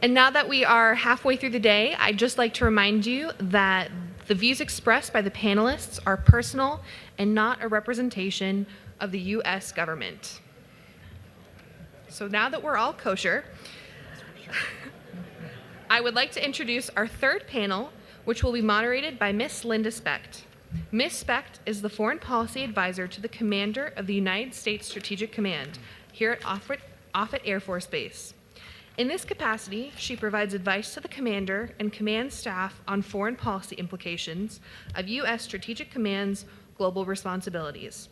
And now that we are halfway through the day, I'd just like to remind you that the views expressed by the panelists are personal and not a representation of the U.S. government. So now that we're all kosher, I would like to introduce our third panel, which will be moderated by Miss Linda Specht. Ms. Specht is the Foreign Policy Advisor to the Commander of the United States Strategic Command here at Offutt Air Force Base. In this capacity, she provides advice to the Commander and command staff on foreign policy implications of U.S. Strategic Command's global responsibilities.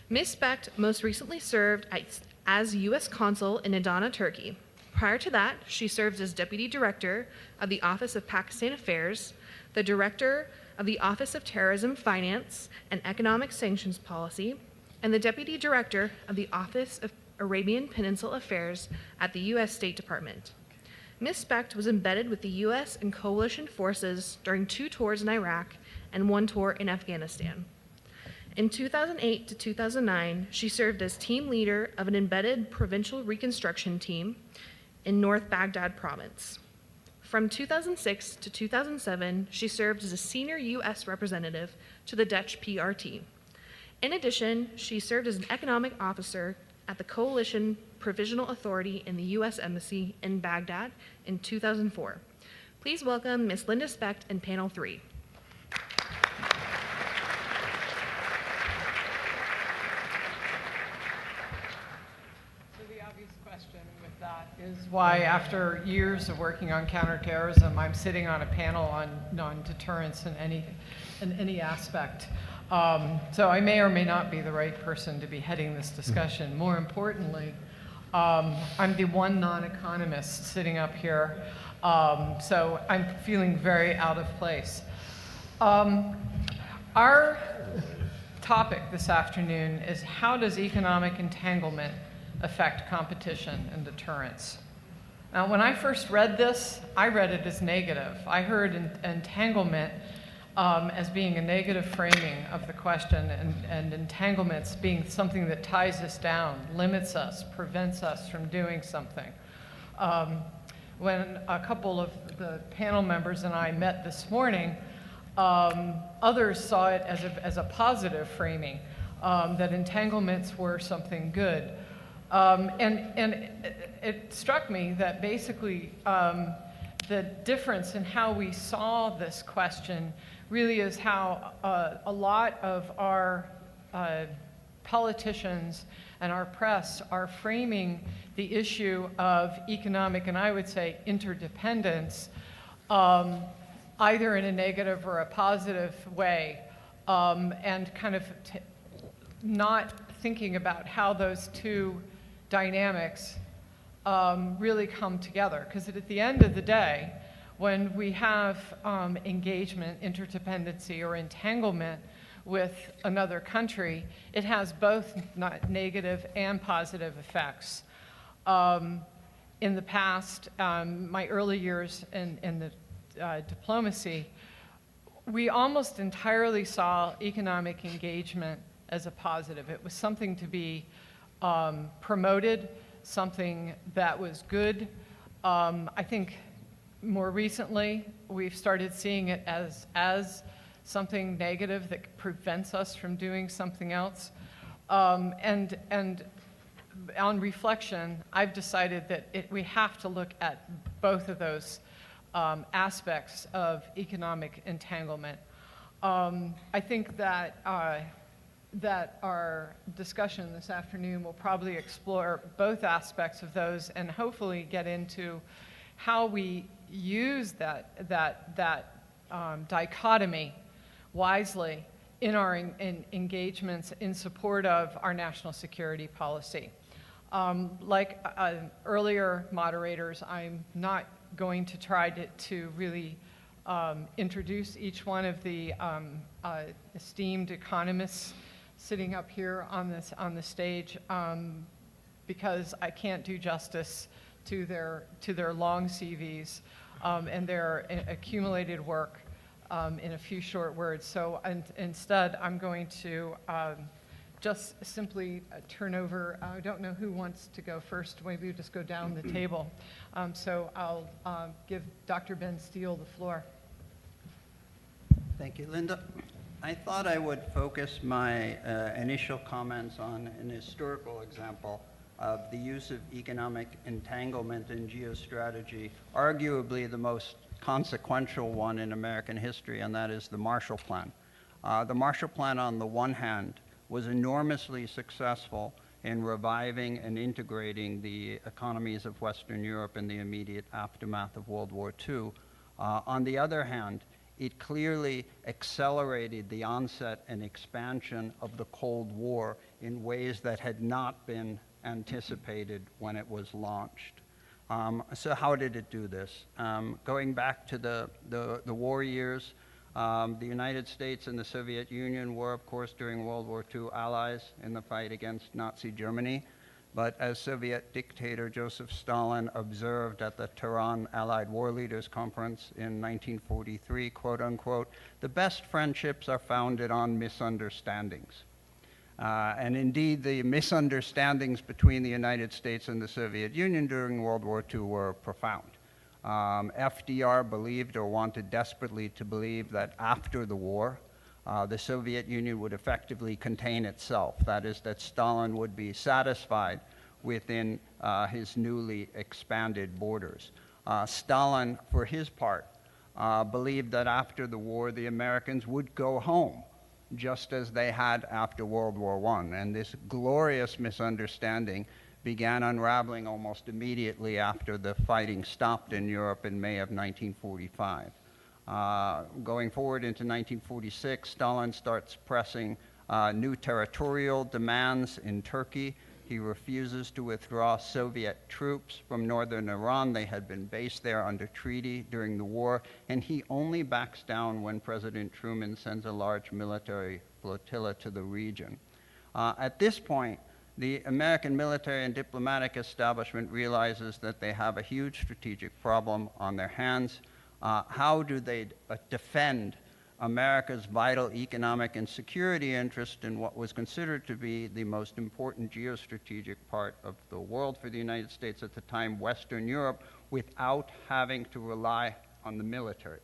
Ms. Specht most recently served as U.S. Consul in Adana, Turkey. Prior to that, she served as Deputy Director of the Office of Pakistan Affairs, the Director of the Office of Terrorism Finance and Economic Sanctions Policy, and the Deputy Director of the Office of Arabian Peninsula Affairs at the U.S. State Department. Ms. Specht was embedded with the U.S. and coalition forces during 2 tours in Iraq and 1 tour in Afghanistan. In 2008 to 2009, she served as team leader of an embedded provincial reconstruction team in North Baghdad province. From 2006 to 2007, she served as a senior U.S. representative to the Dutch PRT. In addition, she served as an economic officer at the Coalition Provisional Authority in the U.S. Embassy in Baghdad in 2004. Please welcome Ms. Linda Specht and Panel 3. Is why, after years of working on counterterrorism, I'm sitting on a panel on deterrence in any aspect. So I may or may not be the right person to be heading this discussion. More importantly, I'm the one non-economist sitting up here, so I'm feeling very out of place. Our topic this afternoon is how does economic entanglement affect competition and deterrence? Now, when I first read this, I read it as negative. I heard entanglement as being a negative framing of the question, and entanglements being something that ties us down, limits us, prevents us from doing something. When a couple of the panel members and I met this morning, others saw it as a positive framing, that entanglements were something good. And it struck me that basically the difference in how we saw this question really is how a lot of our politicians and our press are framing the issue of economic, and I would say interdependence, either in a negative or a positive way, and kind of not thinking about how those two dynamics really come together. Because at the end of the day, when we have engagement, interdependency, or entanglement with another country, it has both negative and positive effects. In the past, my early years in the diplomacy, we almost entirely saw economic engagement as a positive. It was something to be promoted, something that was good. I think more recently, we've started seeing it as something negative that prevents us from doing something else. And on reflection, I've decided that we have to look at both of those aspects of economic entanglement. I think that that our discussion this afternoon will probably explore both aspects of those and hopefully get into how we use that dichotomy wisely in our engagements in support of our national security policy. Like earlier moderators, I'm not going to try to really introduce each one of the esteemed economists sitting up here on the stage, because I can't do justice to their long CVs and their accumulated work in a few short words. So instead, I'm going to just simply turn over, I don't know who wants to go first, maybe we just go down the table. So I'll give Dr. Benn Steil the floor. Thank you, Linda. I thought I would focus my initial comments on an historical example of the use of economic entanglement in geostrategy, arguably the most consequential one in American history, and that is the Marshall Plan. The Marshall Plan, on the one hand, was enormously successful in reviving and integrating the economies of Western Europe in the immediate aftermath of World War II. On the other hand, it clearly accelerated the onset and expansion of the Cold War in ways that had not been anticipated when it was launched. So how did it do this? Going back to the war years, the United States and the Soviet Union were, of course, during World War II, allies in the fight against Nazi Germany. But as Soviet dictator Joseph Stalin observed at the Tehran Allied War Leaders Conference in 1943, quote unquote, the best friendships are founded on misunderstandings. And indeed, the misunderstandings between the United States and the Soviet Union during World War II were profound. FDR believed, or wanted desperately to believe, that after the war, the Soviet Union would effectively contain itself. That is, that Stalin would be satisfied within his newly expanded borders. Stalin, for his part, believed that after the war, the Americans would go home, just as they had after World War I. And this glorious misunderstanding began unraveling almost immediately after the fighting stopped in Europe in May of 1945. Going forward into 1946, Stalin starts pressing new territorial demands in Turkey. He refuses to withdraw Soviet troops from northern Iran. They had been based there under treaty during the war, and he only backs down when President Truman sends a large military flotilla to the region. At this point, the American military and diplomatic establishment realizes that they have a huge strategic problem on their hands. How do they defend America's vital economic and security interest in what was considered to be the most important geostrategic part of the world for the United States at the time, Western Europe, without having to rely on the military?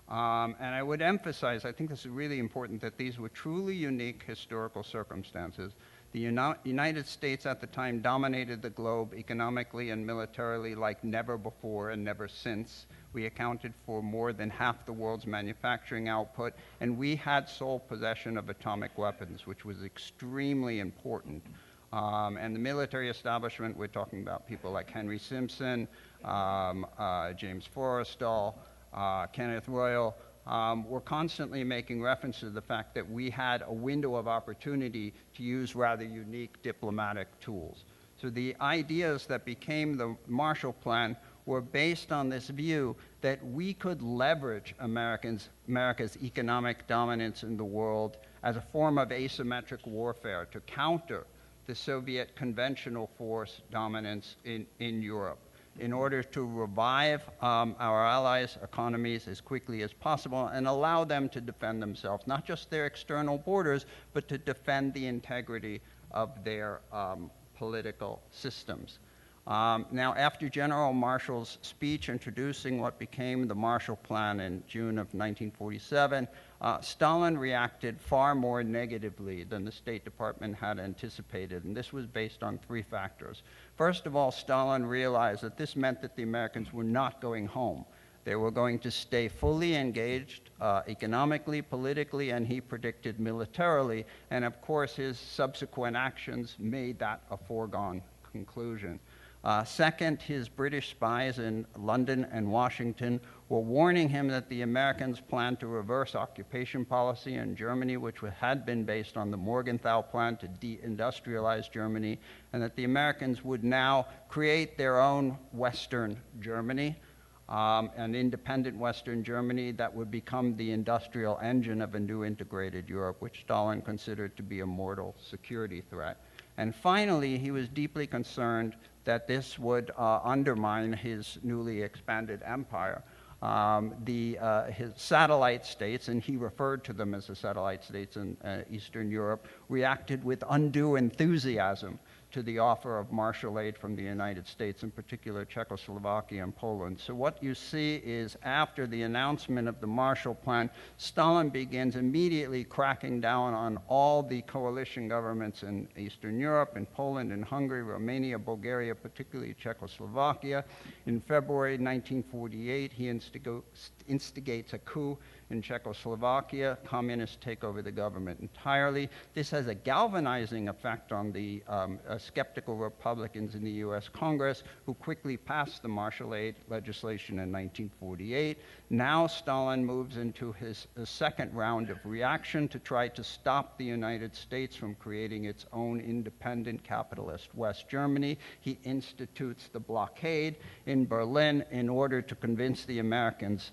And I would emphasize, I think this is really important, that these were truly unique historical circumstances. The United States at the time dominated the globe economically and militarily like never before and never since. We accounted for more than half the world's manufacturing output, and we had sole possession of atomic weapons, which was extremely important. And the military establishment, we're talking about people like Henry Simpson, James Forrestal, Kenneth Royal, we're constantly making reference to the fact that we had a window of opportunity to use rather unique diplomatic tools. So the ideas that became the Marshall Plan were based on this view that we could leverage America's economic dominance in the world as a form of asymmetric warfare to counter the Soviet conventional force dominance in Europe, in order to revive our allies' economies as quickly as possible and allow them to defend themselves, not just their external borders, but to defend the integrity of their political systems. Now, after General Marshall's speech introducing what became the Marshall Plan in June of 1947, Stalin reacted far more negatively than the State Department had anticipated, and this was based on three factors. First of all, Stalin realized that this meant that the Americans were not going home. They were going to stay fully engaged economically, politically, and he predicted militarily, and of course his subsequent actions made that a foregone conclusion. Second, his British spies in London and Washington were warning him that the Americans planned to reverse occupation policy in Germany, which had been based on the Morgenthau Plan to deindustrialize Germany, and that the Americans would now create their own Western Germany, an independent Western Germany that would become the industrial engine of a new integrated Europe, which Stalin considered to be a mortal security threat. And finally, he was deeply concerned that this would undermine his newly expanded empire. his satellite states, and he referred to them as the satellite states in Eastern Europe, reacted with undue enthusiasm to the offer of Marshall aid from the United States, in particular Czechoslovakia and Poland. So what you see is after the announcement of the Marshall Plan, Stalin begins immediately cracking down on all the coalition governments in Eastern Europe, in Poland, in Hungary, Romania, Bulgaria, particularly Czechoslovakia. In February 1948, he instigates a coup in Czechoslovakia. Communists take over the government entirely. This has a galvanizing effect on the skeptical Republicans in the US Congress, who quickly passed the Marshall Aid legislation in 1948. Now Stalin moves into his second round of reaction to try to stop the United States from creating its own independent capitalist West Germany. He institutes the blockade in Berlin in order to convince the Americans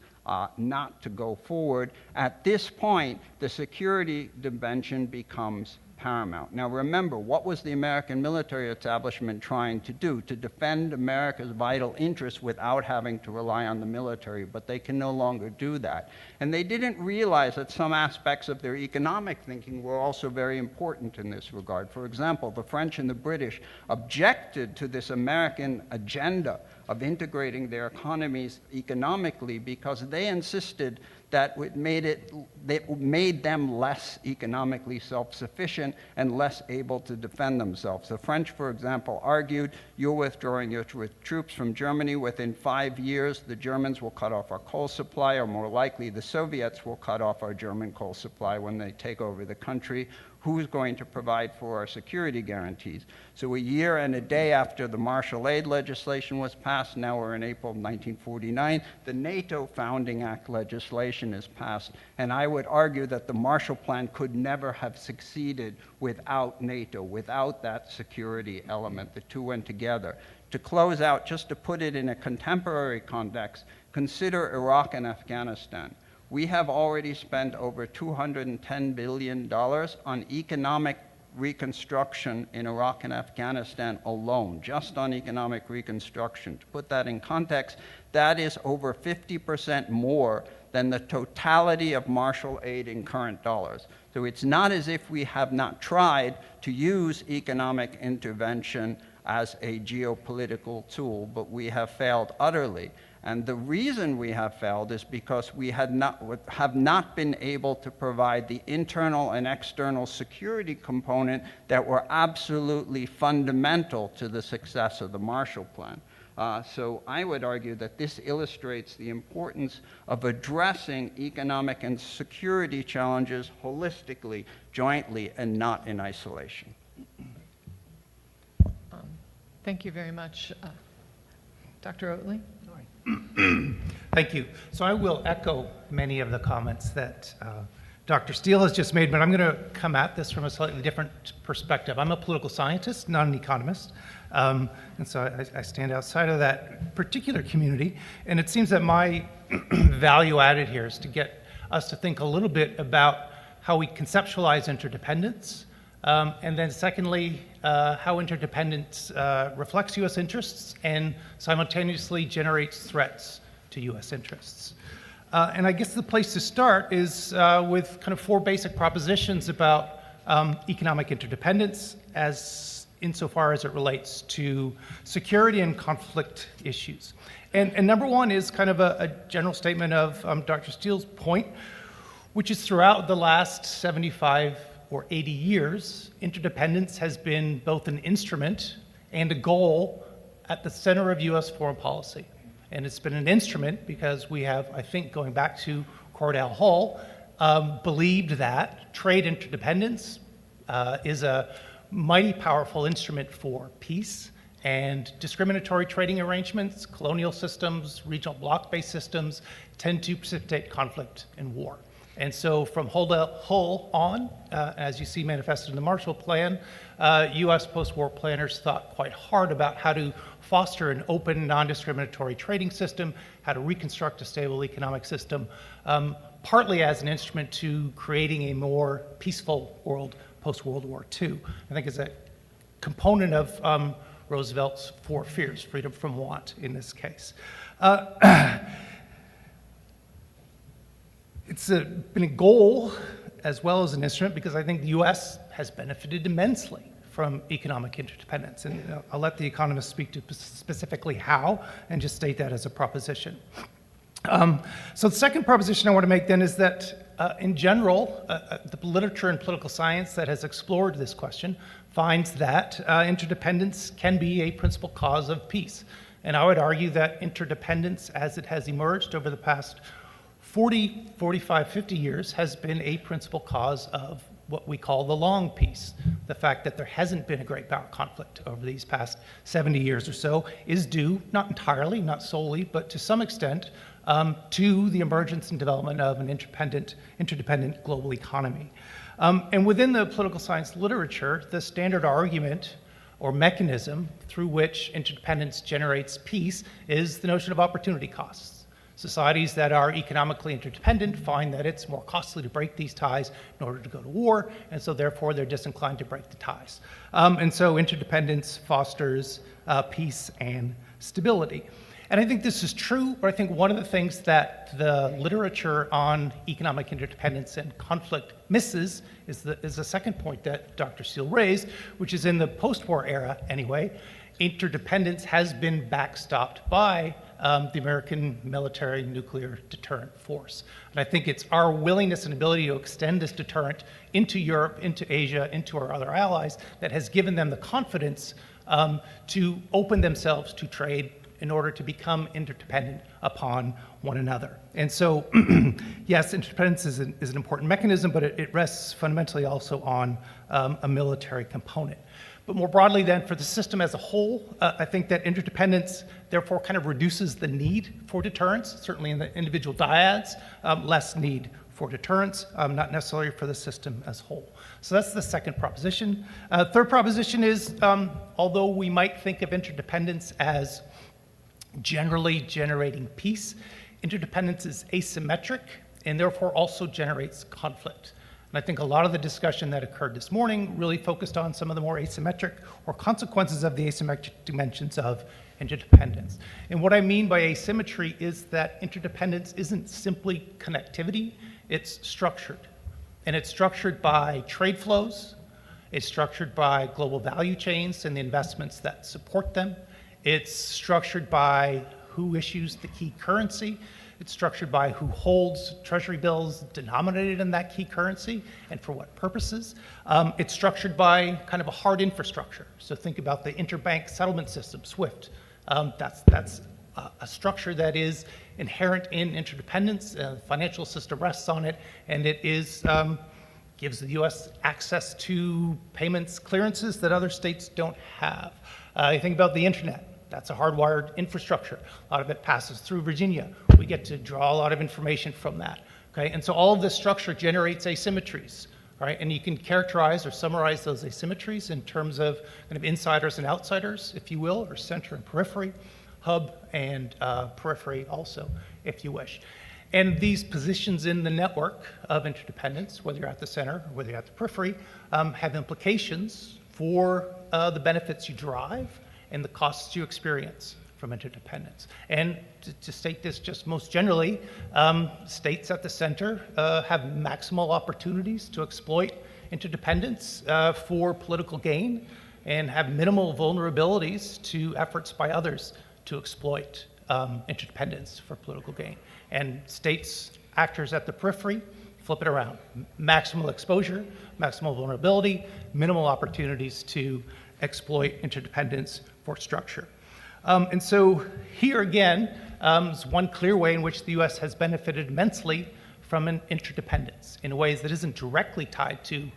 not to go forward. At this point, the security dimension becomes paramount. Now remember, what was the American military establishment trying to do? To defend America's vital interests without having to rely on the military, but they can no longer do that. And they didn't realize that some aspects of their economic thinking were also very important in this regard. For example, the French and the British objected to this American agenda of integrating their economies economically because they insisted that it made them less economically self-sufficient and less able to defend themselves. The French, for example, argued, you're withdrawing your troops from Germany. Within 5 years, the Germans will cut off our coal supply, or more likely, the Soviets will cut off our German coal supply when they take over the country. Who's going to provide for our security guarantees? So a year and a day after the Marshall Aid legislation was passed, now we're in April 1949, the NATO Founding Act legislation is passed. And I would argue that the Marshall Plan could never have succeeded without NATO, without that security element. The two went together. To close out, just to put it in a contemporary context, consider Iraq and Afghanistan. We have already spent over $210 billion on economic reconstruction in Iraq and Afghanistan alone, just on economic reconstruction. To put that in context, that is over 50% more than the totality of Marshall aid in current dollars. So it's not as if we have not tried to use economic intervention as a geopolitical tool, but we have failed utterly. And the reason we have failed is because we have not been able to provide the internal and external security component that were absolutely fundamental to the success of the Marshall Plan. So I would argue that this illustrates the importance of addressing economic and security challenges holistically, jointly, and not in isolation. Thank you very much. Dr. Oatley? Thank you. So I will echo many of the comments that Dr. Steil has just made, but I'm going to come at this from a slightly different perspective. I'm a political scientist, not an economist, and so I stand outside of that particular community, and it seems that my value added here is to get us to think a little bit about how we conceptualize interdependence, and then secondly, how interdependence reflects U.S. interests and simultaneously generates threats to U.S. interests. And I guess the place to start is with kind of 4 basic propositions about economic interdependence as insofar as it relates to security and conflict issues. And number 1 is kind of a general statement of Dr. Steil's point, which is throughout the last 75 or 80 years, interdependence has been both an instrument and a goal at the center of U.S. foreign policy. And it's been an instrument because we have, I think, going back to Cordell Hull, believed that trade interdependence is a mighty powerful instrument for peace, and discriminatory trading arrangements, colonial systems, regional bloc-based systems tend to precipitate conflict and war. And so from Hull on, as you see manifested in the Marshall Plan, U.S. post-war planners thought quite hard about how to foster an open, non-discriminatory trading system, how to reconstruct a stable economic system, partly as an instrument to creating a more peaceful world post-World War II. I think it's a component of Roosevelt's 4 fears, freedom from want in this case. It's been a goal as well as an instrument because I think the U.S. has benefited immensely from economic interdependence. And I'll let the economists speak to specifically how and just state that as a proposition. So the second proposition I want to make then is that in general, the literature in political science that has explored this question finds that interdependence can be a principal cause of peace. And I would argue that interdependence as it has emerged over the past 40, 45, 50 years has been a principal cause of what we call the long peace. The fact that there hasn't been a great power conflict over these past 70 years or so is due, not entirely, not solely, but to some extent, to the emergence and development of an interdependent global economy. And within the political science literature, the standard argument or mechanism through which interdependence generates peace is the notion of opportunity costs. Societies that are economically interdependent find that it's more costly to break these ties in order to go to war, and so therefore they're disinclined to break the ties. And so interdependence fosters peace and stability. And I think this is true, but I think one of the things that the literature on economic interdependence and conflict misses is the second point that Dr. Steil raised, which is in the post-war era anyway, interdependence has been backstopped by the American military nuclear deterrent force. And I think it's our willingness and ability to extend this deterrent into Europe, into Asia, into our other allies that has given them the confidence to open themselves to trade in order to become interdependent upon one another. And so, yes, interdependence is an important mechanism, but it rests fundamentally also on a military component. But more broadly then, for the system as a whole, I think that interdependence therefore kind of reduces the need for deterrence, certainly in the individual dyads, less need for deterrence, not necessarily for the system as a whole. So that's the second proposition. Third proposition is, although we might think of interdependence as generally generating peace, interdependence is asymmetric and therefore also generates conflict. And I think a lot of the discussion that occurred this morning really focused on some of the more asymmetric or consequences of the asymmetric dimensions of interdependence. And what I mean by asymmetry is that interdependence isn't simply connectivity, it's structured. And it's structured by trade flows, it's structured by global value chains and the investments that support them, it's structured by who issues the key currency, it's structured by who holds treasury bills denominated in that key currency and for what purposes. It's structured by kind of a hard infrastructure. So think about the interbank settlement system, SWIFT. That's a structure that is inherent in interdependence. The financial system rests on it, and it gives the U.S. access to payments clearances that other states don't have. You think about the internet. That's a hardwired infrastructure. A lot of it passes through Virginia. We get to draw a lot of information from that. Okay? And so all of this structure generates asymmetries. Right? And you can characterize or summarize those asymmetries in terms of kind of insiders and outsiders, if you will, or center and periphery, hub and periphery also, if you wish. And these positions in the network of interdependence, whether you're at the center or whether you're at the periphery, have implications for the benefits you derive and the costs you experience from interdependence. And to state this just most generally, states at the center have maximal opportunities to exploit interdependence for political gain and have minimal vulnerabilities to efforts by others to exploit interdependence for political gain. And states, actors at the periphery, flip it around. Maximal exposure, maximal vulnerability, minimal opportunities to exploit interdependence for structure. And so here again is one clear way in which the U.S. has benefited immensely from an interdependence in ways that isn't directly tied to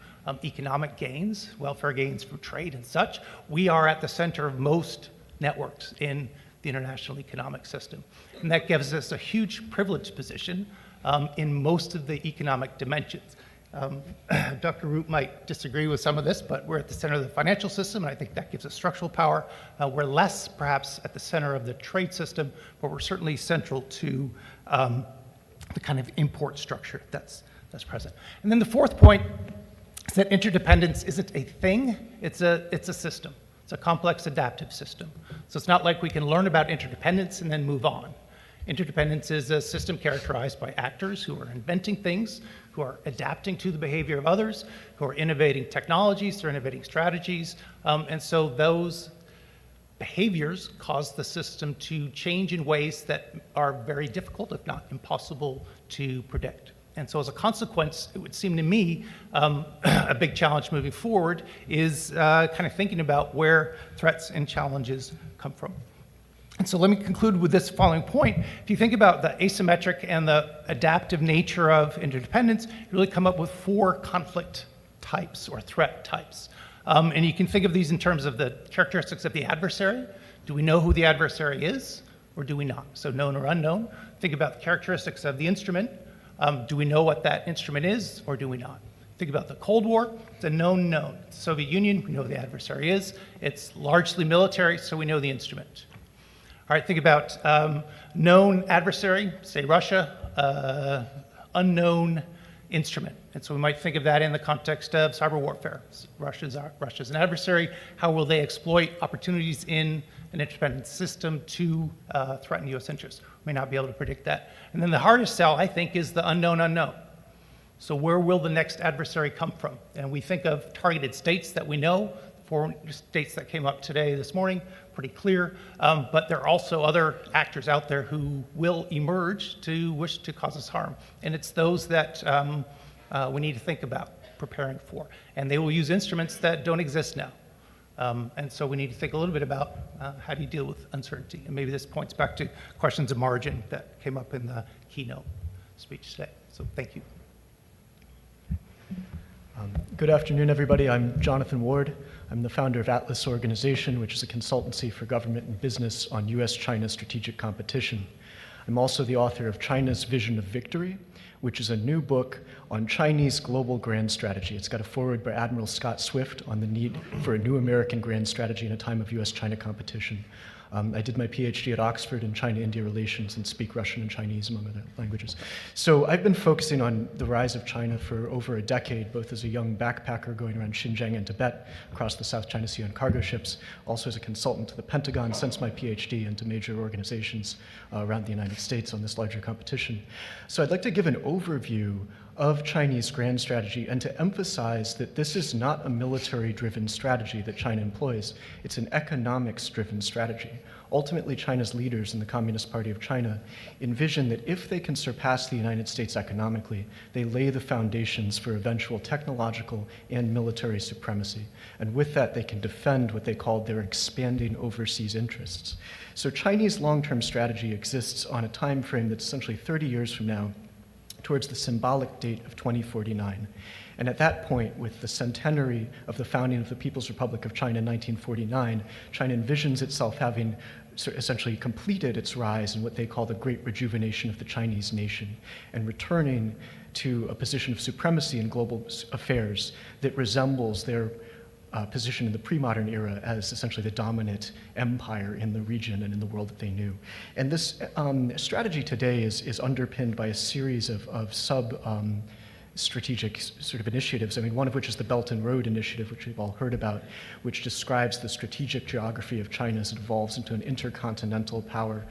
economic gains, welfare gains from trade and such. We are at the center of most networks in the international economic system. And that gives us a huge privileged position in most of the economic dimensions. Dr. Root might disagree with some of this, but we're at the center of the financial system, and I think that gives us structural power. We're less, perhaps, at the center of the trade system, but we're certainly central to the kind of import structure that's present. And then the fourth point is that interdependence isn't a thing, it's a system. It's a complex adaptive system. So it's not like we can learn about interdependence and then move on. Interdependence is a system characterized by actors who are inventing things, who are adapting to the behavior of others, who are innovating technologies, they're innovating strategies, and so those behaviors cause the system to change in ways that are very difficult, if not impossible, to predict. And so as a consequence, it would seem to me a big challenge moving forward is kind of thinking about where threats and challenges come from. And so let me conclude with this following point. If you think about the asymmetric and the adaptive nature of interdependence, you really come up with 4 conflict types or threat types. And you can think of these in terms of the characteristics of the adversary. Do we know who the adversary is, or do we not? So known or unknown. Think about the characteristics of the instrument. Do we know what that instrument is, or do we not? Think about the Cold War. It's a known known. The Soviet Union, we know who the adversary is. It's largely military, so we know the instrument. All right, think about known adversary, say Russia, unknown instrument. And so we might think of that in the context of cyber warfare. Russia's an adversary. How will they exploit opportunities in an interdependent system to threaten U.S. interests? We may not be able to predict that. And then the hardest sell, I think, is the unknown unknown. So where will the next adversary come from? And we think of targeted states that we know, 4 states that came up today, this morning, pretty clear. But there are also other actors out there who will emerge to wish to cause us harm. And it's those that we need to think about preparing for. And they will use instruments that don't exist now. And so we need to think a little bit about how do you deal with uncertainty. And maybe this points back to questions of margin that came up in the keynote speech today. So thank you. Good afternoon, everybody. I'm Jonathan Ward. I'm the founder of Atlas Organization, which is a consultancy for government and business on US-China strategic competition. I'm also the author of China's Vision of Victory, which is a new book on Chinese global grand strategy. It's got a foreword by Admiral Scott Swift on the need for a new American grand strategy in a time of US-China competition. I did my PhD at Oxford in China-India relations and speak Russian and Chinese, among other languages. So I've been focusing on the rise of China for over a decade, both as a young backpacker going around Xinjiang and Tibet, across the South China Sea on cargo ships, also as a consultant to the Pentagon since my PhD and to major organizations around the United States on this larger competition. So I'd like to give an overview of Chinese grand strategy and to emphasize that this is not a military-driven strategy that China employs. It's an economics-driven strategy. Ultimately, China's leaders in the Communist Party of China envision that if they can surpass the United States economically, they lay the foundations for eventual technological and military supremacy. And with that, they can defend what they call their expanding overseas interests. So Chinese long-term strategy exists on a time frame that's essentially 30 years from now, towards the symbolic date of 2049. And at that point, with the centenary of the founding of the People's Republic of China in 1949, China envisions itself having essentially completed its rise in what they call the Great Rejuvenation of the Chinese nation, and returning to a position of supremacy in global affairs that resembles their position in the pre-modern era as essentially the dominant empire in the region and in the world that they knew. And this strategy today is underpinned by a series of strategic sort of initiatives. I mean, one of which is the Belt and Road Initiative, which we've all heard about, which describes the strategic geography of China as it evolves into an intercontinental power,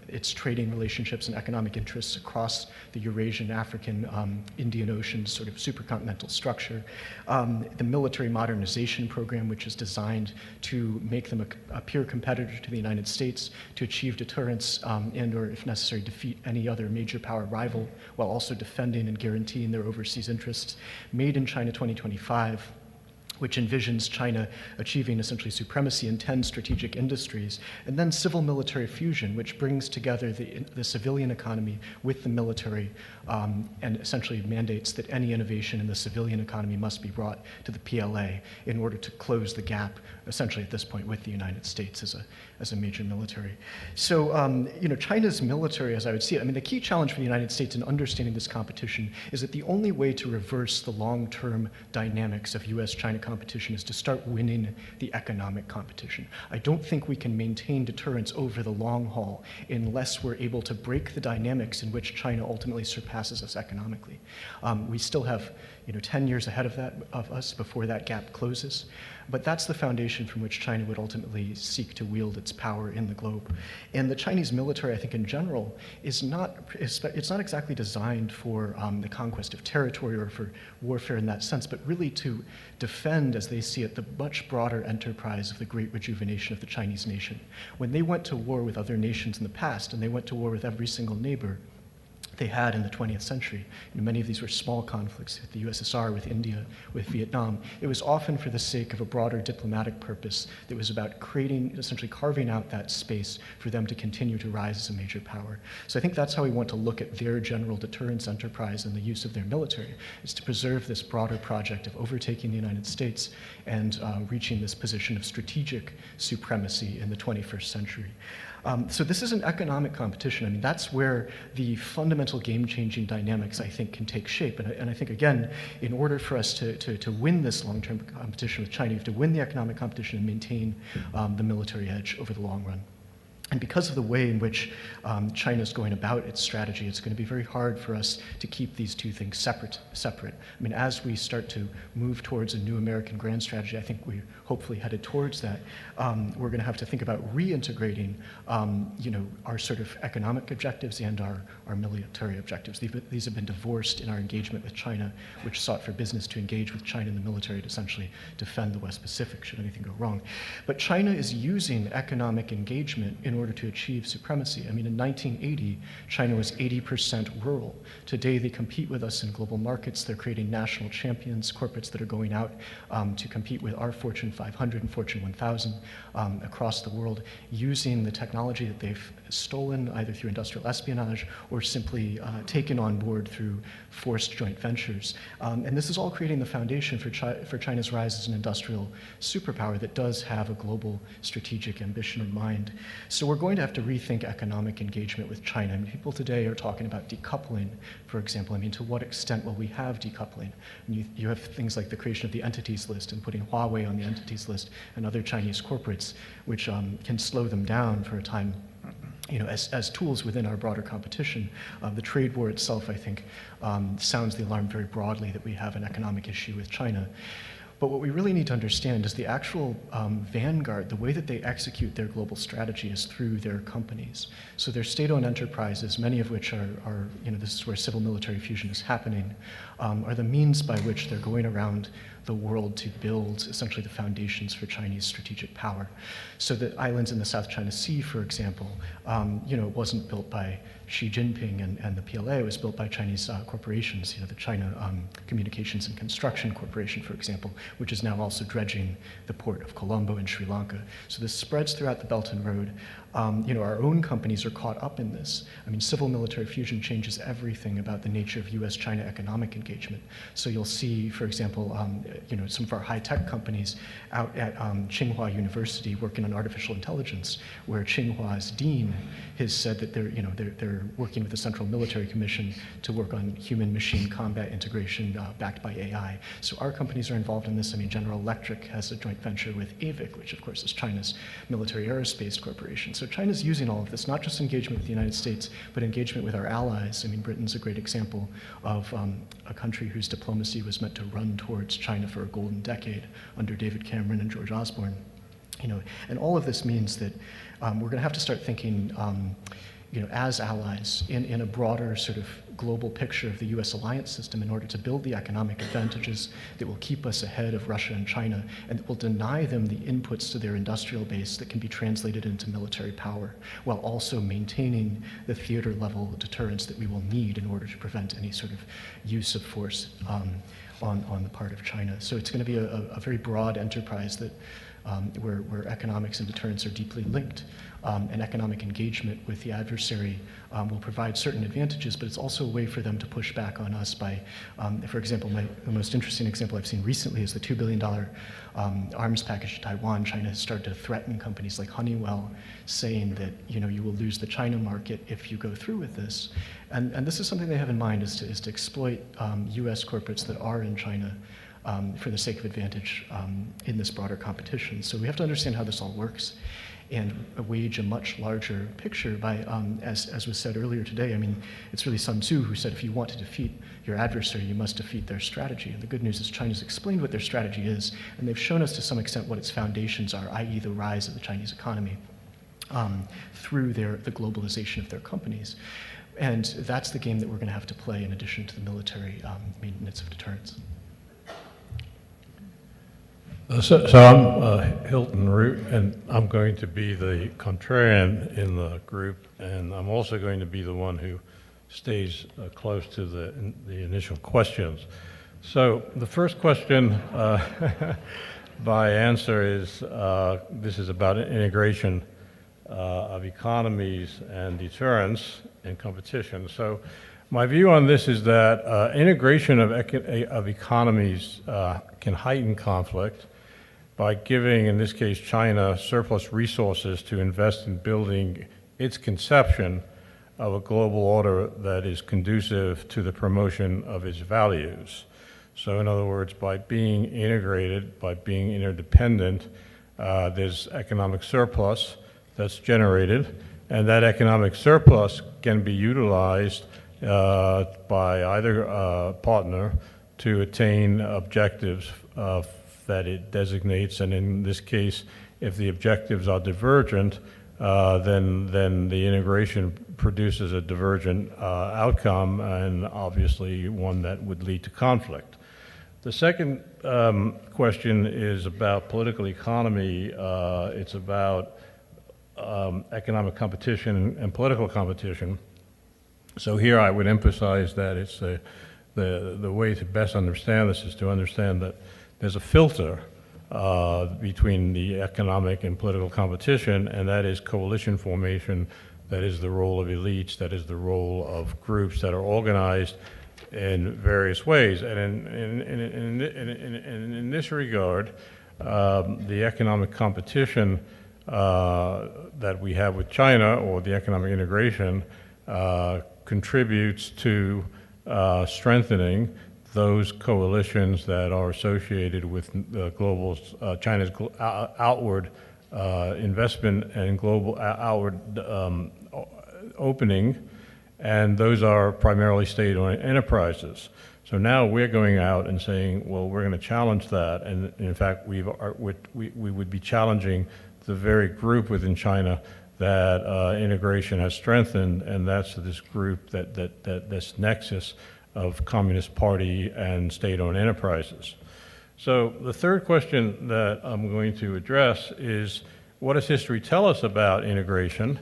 its trading relationships and economic interests across the Eurasian, African, Indian Ocean sort of supercontinental structure. The military modernization program, which is designed to make them a peer competitor to the United States, to achieve deterrence and, or if necessary, defeat any other major power rival, while also defending and guaranteeing their overseas interests. Made in China 2025, which envisions China achieving essentially supremacy in 10 strategic industries, and then civil-military fusion, which brings together the civilian economy with the military, and essentially mandates that any innovation in the civilian economy must be brought to the PLA in order to close the gap, essentially at this point, with the United States as a major military. So, China's military, as I would see it, I mean, the key challenge for the United States in understanding this competition is that the only way to reverse the long-term dynamics of US-China competition is to start winning the economic competition. I don't think we can maintain deterrence over the long haul unless we're able to break the dynamics in which China ultimately surpasses us economically. We still have 10 years ahead of us before that gap closes. But that's the foundation from which China would ultimately seek to wield its power in the globe. And the Chinese military, I think in general, it's not exactly designed for the conquest of territory or for warfare in that sense, but really to defend, as they see it, the much broader enterprise of the great rejuvenation of the Chinese nation. When they went to war with other nations in the past, and they went to war with every single neighbor they had in the 20th century. And many of these were small conflicts with the USSR, with India, with Vietnam. It was often for the sake of a broader diplomatic purpose that was about creating, essentially carving out that space for them to continue to rise as a major power. So I think that's how we want to look at their general deterrence enterprise and the use of their military, is to preserve this broader project of overtaking the United States and reaching this position of strategic supremacy in the 21st century. So this is an economic competition. I mean, that's where the fundamental game-changing dynamics, I think, can take shape. And I think, again, in order for us to win this long-term competition with China, you have to win the economic competition and maintain the military edge over the long run. And because of the way in which China is going about its strategy, it's going to be very hard for us to keep these two things separate. I mean, as we start to move towards a new American grand strategy, I think we're hopefully headed towards that. We're going to have to think about reintegrating, our sort of economic objectives and our military objectives. These have been divorced in our engagement with China, which sought for business to engage with China in the military to essentially defend the West Pacific should anything go wrong. But China is using economic engagement in order to achieve supremacy. I mean, in 1980, China was 80% rural. Today, they compete with us in global markets. They're creating national champions, corporates that are going out to compete with our Fortune 500 and Fortune 1000 across the world, using the technology that they've stolen either through industrial espionage or simply taken on board through forced joint ventures. And this is all creating the foundation for China's rise as an industrial superpower that does have a global strategic ambition in mind. So we're going to have to rethink economic engagement with China. I mean, people today are talking about decoupling, for example. I mean, to what extent will we have decoupling? I mean, you have things like the creation of the entities list and putting Huawei on the entities list and other Chinese corporates, which can slow them down for a time, as tools within our broader competition. The trade war itself, I think, sounds the alarm very broadly that we have an economic issue with China. But what we really need to understand is the actual vanguard, the way that they execute their global strategy is through their companies. So they're state-owned enterprises, many of which are this is where civil-military fusion is happening, are the means by which they're going around the world to build essentially the foundations for Chinese strategic power. So the islands in the South China Sea, for example, it wasn't built by Xi Jinping and the PLA, it was built by Chinese corporations, the China Communications and Construction Corporation, for example, which is now also dredging the port of Colombo in Sri Lanka. So this spreads throughout the Belt and Road. Our own companies are caught up in this. I mean, civil-military fusion changes everything about the nature of U.S.-China economic engagement. So you'll see, for example, some of our high-tech companies out at Tsinghua University working on artificial intelligence, where Tsinghua's dean has said that they're working with the Central Military Commission to work on human-machine combat integration backed by AI. So our companies are involved in this. I mean, General Electric has a joint venture with AVIC, which of course is China's military aerospace corporation. So China's using all of this, not just engagement with the United States, but engagement with our allies. I mean, Britain's a great example of a country whose diplomacy was meant to run towards China for a golden decade under David Cameron and George Osborne. And all of this means that we're going to have to start thinking as allies in a broader sort of global picture of the U.S. alliance system in order to build the economic advantages that will keep us ahead of Russia and China and that will deny them the inputs to their industrial base that can be translated into military power, while also maintaining the theater level deterrence that we will need in order to prevent any sort of use of force on the part of China. So it's going to be a very broad enterprise that where economics and deterrence are deeply linked. And economic engagement with the adversary will provide certain advantages, but it's also a way for them to push back on us by, for example, the most interesting example I've seen recently is the $2 billion arms package to Taiwan. China has started to threaten companies like Honeywell, saying that you will lose the China market if you go through with this. And this is something they have in mind, is to exploit U.S. corporates that are in China for the sake of advantage in this broader competition. So we have to understand how this all works. and wage a much larger picture by, as was said earlier today, I mean, it's really Sun Tzu who said if you want to defeat your adversary, you must defeat their strategy. And the good news is China's explained what their strategy is, and they've shown us to some extent what its foundations are, i.e. the rise of the Chinese economy through the globalization of their companies. And that's the game that we're going to have to play in addition to the military maintenance of deterrence. So I'm Hilton Root, and I'm going to be the contrarian in the group, and I'm also going to be the one who stays close to the initial questions. So the first question by answer is, this is about integration of economies and deterrence and competition. So my view on this is that integration of economies can heighten conflict by giving, in this case, China surplus resources to invest in building its conception of a global order that is conducive to the promotion of its values. So in other words, by being integrated, by being interdependent, there's economic surplus that's generated, and that economic surplus can be utilized by either partner to attain objectives that it designates, and in this case, if the objectives are divergent, then the integration produces a divergent outcome, and obviously one that would lead to conflict. The second question is about political economy. It's about economic competition and political competition. So here I would emphasize that it's the way to best understand this is to understand that there's a filter between the economic and political competition, and that is coalition formation, that is the role of elites, that is the role of groups that are organized in various ways. And in this regard, the economic competition that we have with China, or the economic integration, contributes to strengthening those coalitions that are associated with China's outward investment and global outward opening, and those are primarily state-owned enterprises. So now we're going out and saying, well, we're going to challenge that, and in fact, we would be challenging the very group within China that integration has strengthened, and that's this group, this nexus of Communist Party and state-owned enterprises. So the third question that I'm going to address is, what does history tell us about integration?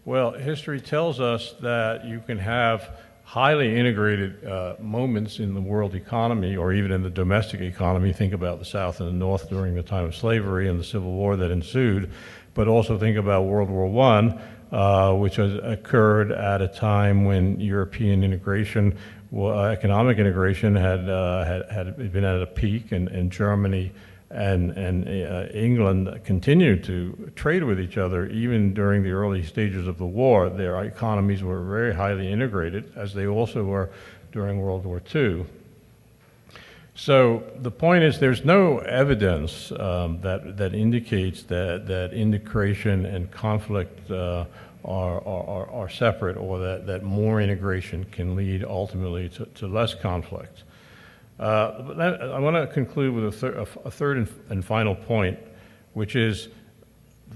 Well, history tells us that you can have highly integrated moments in the world economy, or even in the domestic economy. Think about the South and the North during the time of slavery and the Civil War that ensued, but also think about World War I, which has occurred at a time when European integration, economic integration had been at a peak, and Germany and England continued to trade with each other even during the early stages of the war. Their economies were very highly integrated, as they also were during World War II. So the point is, there's no evidence that indicates that integration and conflict are separate, or that more integration can lead ultimately to less conflict. But I want to conclude with a third and final point, which is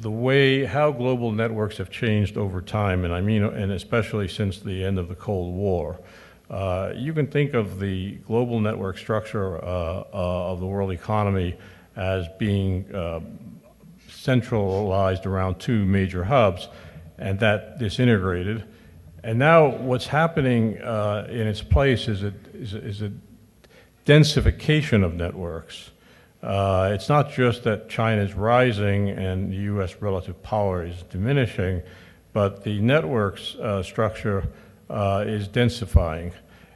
how global networks have changed over time, and especially since the end of the Cold War. You can think of the global network structure of the world economy as being centralized around two major hubs, and that disintegrated. And now what's happening in its place is a densification of networks. It's not just that China's rising and the U.S. relative power is diminishing, but the network's structure is densifying.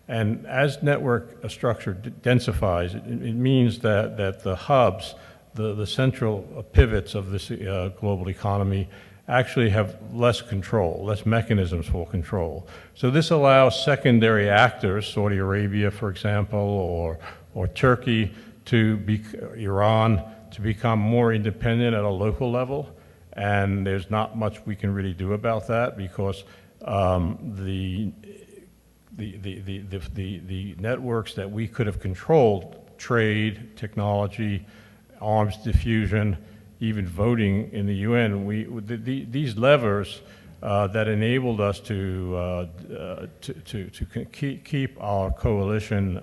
And as network structure densifies, it means that the hubs, the central pivots of this global economy, actually have less control, less mechanisms for control. So this allows secondary actors, Saudi Arabia, for example, or Turkey, Iran, to become more independent at a local level. and there's not much we can really do about that because the networks that we could have controlled, trade, technology, arms diffusion, even voting in the UN, these levers that enabled us to keep our coalition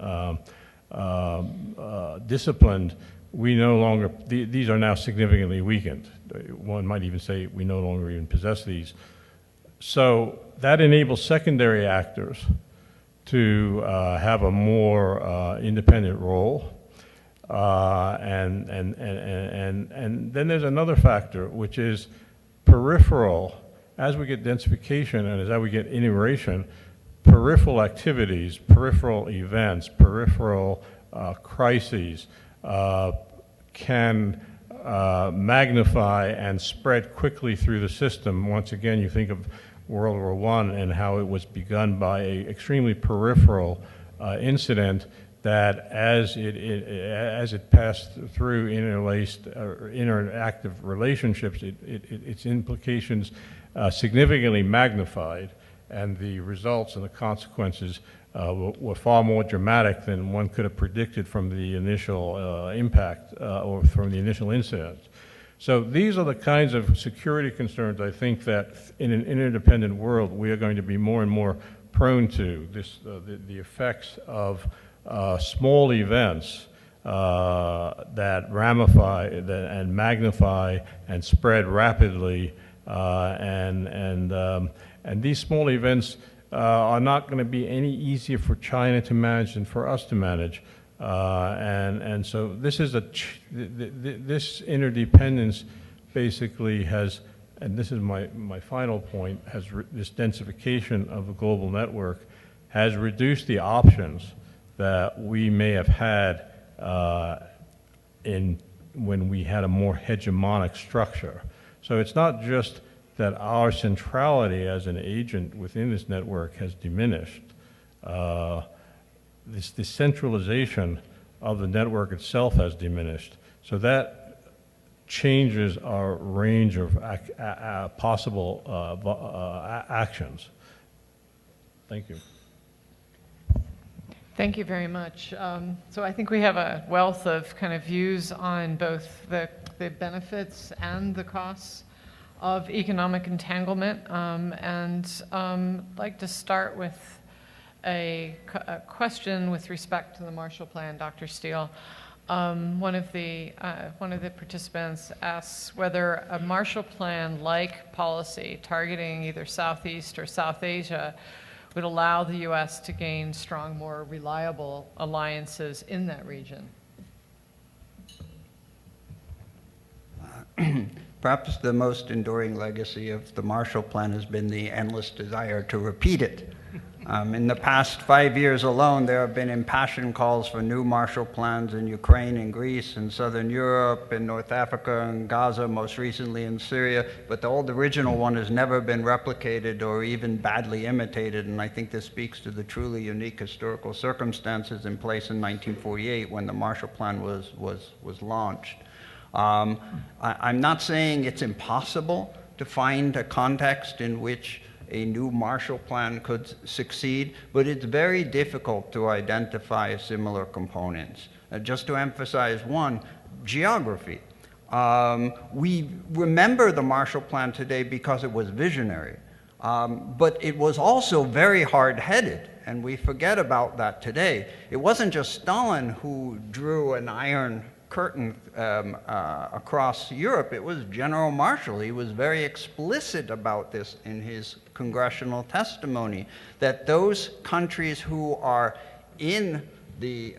disciplined, we no longer, these are now significantly weakened. One might even say we no longer even possess these. So that enables secondary actors to have a more independent role. And then there's another factor, which is peripheral. As we get densification and as we get integration, peripheral activities, peripheral events, peripheral crises can magnify and spread quickly through the system. Once again, you think of World War I and how it was begun by an extremely peripheral incident that as it passed through interlaced interactive relationships, its implications significantly magnified, and the results and the consequences were far more dramatic than one could have predicted from the initial impact or from the initial incident. So these are the kinds of security concerns I think that in an interdependent world we are going to be more and more prone to, the effects of small events that ramify and magnify and spread rapidly, and these small events are not going to be any easier for China to manage than for us to manage. And so this is this interdependence basically has, and this is my final point, this densification of the global network has reduced the options that we may have had when we had a more hegemonic structure. So it's not just that our centrality as an agent within this network has diminished. This decentralization of the network itself has diminished. So that changes our range of possible actions. Thank you. Thank you very much. So I think we have a wealth of kind of views on both the benefits and the costs of economic entanglement, and I'd like to start with a question with respect to the Marshall Plan, Dr. Steil. One of the participants asks whether a Marshall Plan-like policy targeting either Southeast or South Asia would allow the U.S. to gain strong, more reliable alliances in that region. Perhaps the most enduring legacy of the Marshall Plan has been the endless desire to repeat it. In the past 5 years alone, there have been impassioned calls for new Marshall Plans in Ukraine and Greece and Southern Europe and North Africa and Gaza, most recently in Syria, but the old original one has never been replicated or even badly imitated, and I think this speaks to the truly unique historical circumstances in place in 1948 when the Marshall Plan was launched. I'm not saying it's impossible to find a context in which a new Marshall Plan could succeed, but it's very difficult to identify similar components. Just to emphasize one, geography. We remember the Marshall Plan today because it was visionary, but it was also very hard-headed, and we forget about that today. It wasn't just Stalin who drew an iron curtain across Europe. It was General Marshall. He was very explicit about this in his congressional testimony, that those countries who are in the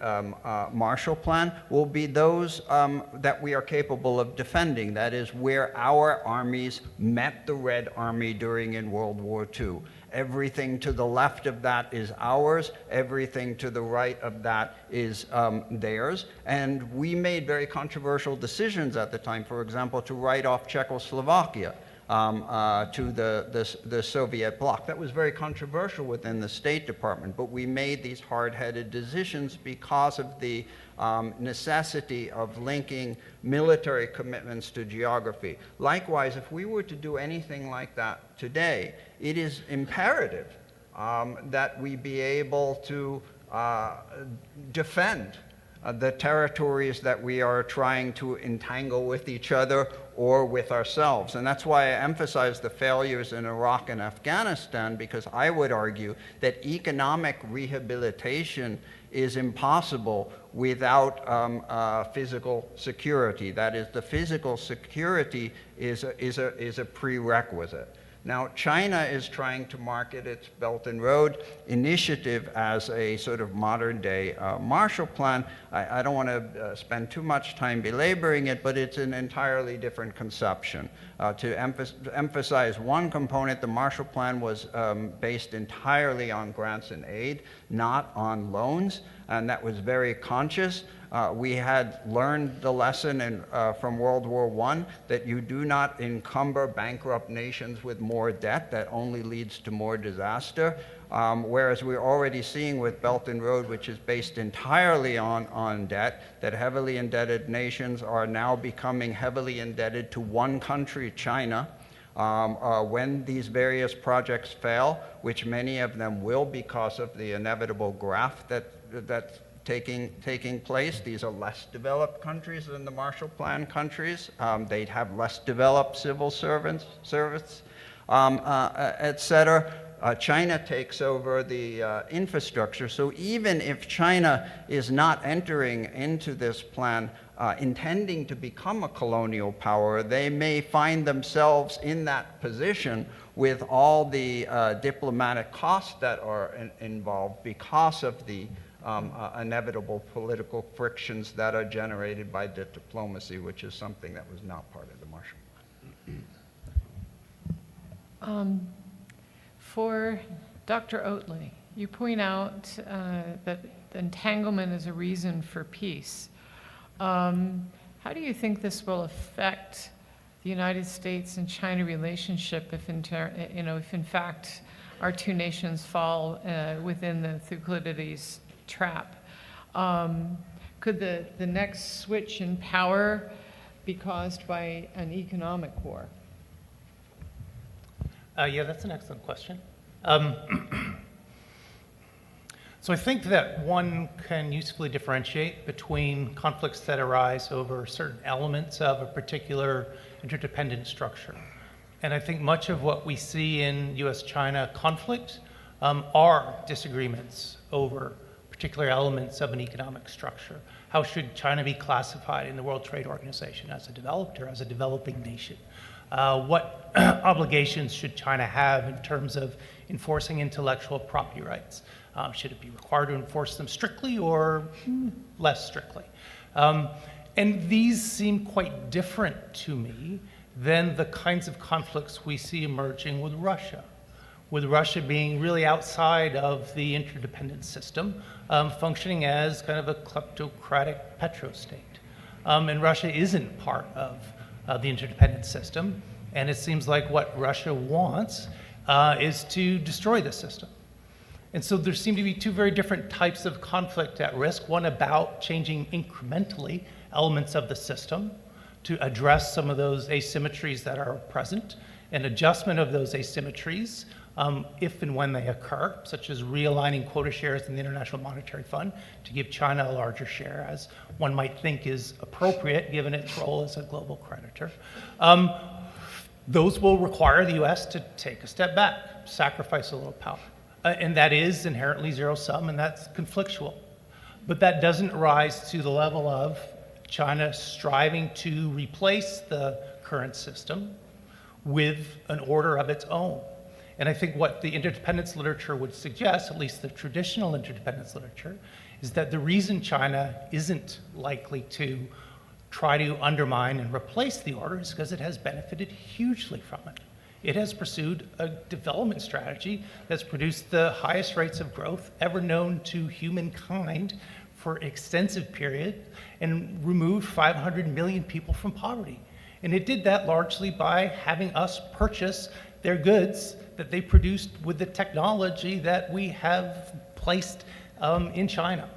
Marshall Plan will be those that we are capable of defending. That is where our armies met the Red Army during in World War II. Everything to the left of that is ours. Everything to the right of that is theirs. And we made very controversial decisions at the time, for example, to write off Czechoslovakia. to the Soviet bloc. That was very controversial within the State Department, but we made these hard-headed decisions because of the necessity of linking military commitments to geography. Likewise, if we were to do anything like that today, it is imperative that we be able to defend the territories that we are trying to entangle with each other or with ourselves. And that's why I emphasize the failures in Iraq and Afghanistan, because I would argue that economic rehabilitation is impossible without physical security. That is, the physical security is a prerequisite. Now, China is trying to market its Belt and Road Initiative as a sort of modern-day Marshall Plan. I don't want to spend too much time belaboring it, but it's an entirely different conception. To emphasize one component, the Marshall Plan was based entirely on grants and aid, not on loans, and that was very conscious. We had learned the lesson from World War I that you do not encumber bankrupt nations with more debt. That only leads to more disaster. Whereas we're already seeing with Belt and Road, which is based entirely on debt, that heavily indebted nations are now becoming heavily indebted to one country, China. When these various projects fail, which many of them will because of the inevitable graft that's taking place. These are less developed countries than the Marshall Plan countries. They'd have less developed civil service, et cetera. China takes over the infrastructure. So even if China is not entering into this plan intending to become a colonial power, they may find themselves in that position with all the diplomatic costs that are involved because of the inevitable political frictions that are generated by diplomacy, which is something that was not part of the Marshall Plan. For Dr. Oatley, you point out that entanglement is a reason for peace. How do you think this will affect the United States and China relationship if in fact our two nations fall within the Thucydides trap? Could the next switch in power be caused by an economic war? Yeah, that's an excellent question. So I think that one can usefully differentiate between conflicts that arise over certain elements of a particular interdependent structure. And I think much of what we see in US-China conflict are disagreements over particular elements of an economic structure. How should China be classified in the World Trade Organization, as a developed or as a developing nation? What obligations should China have in terms of enforcing intellectual property rights? Should it be required to enforce them strictly or less strictly? And these seem quite different to me than the kinds of conflicts we see emerging with Russia being really outside of the interdependent system, functioning as kind of a kleptocratic petrostate. And Russia isn't part of the interdependent system, and it seems like what Russia wants is to destroy the system. And so there seem to be two very different types of conflict at risk, one about changing incrementally elements of the system to address some of those asymmetries that are present, and adjustment of those asymmetries if and when they occur, such as realigning quota shares in the International Monetary Fund to give China a larger share, as one might think is appropriate given its role as a global creditor. Those will require the US to take a step back, sacrifice a little power. And that is inherently zero-sum, and that's conflictual. But that doesn't rise to the level of China striving to replace the current system with an order of its own. And I think what the interdependence literature would suggest, at least the traditional interdependence literature, is that the reason China isn't likely to try to undermine and replace the order is because it has benefited hugely from it. It has pursued a development strategy that's produced the highest rates of growth ever known to humankind for extensive period and removed 500 million people from poverty. And it did that largely by having us purchase their goods that they produced with the technology that we have placed in China.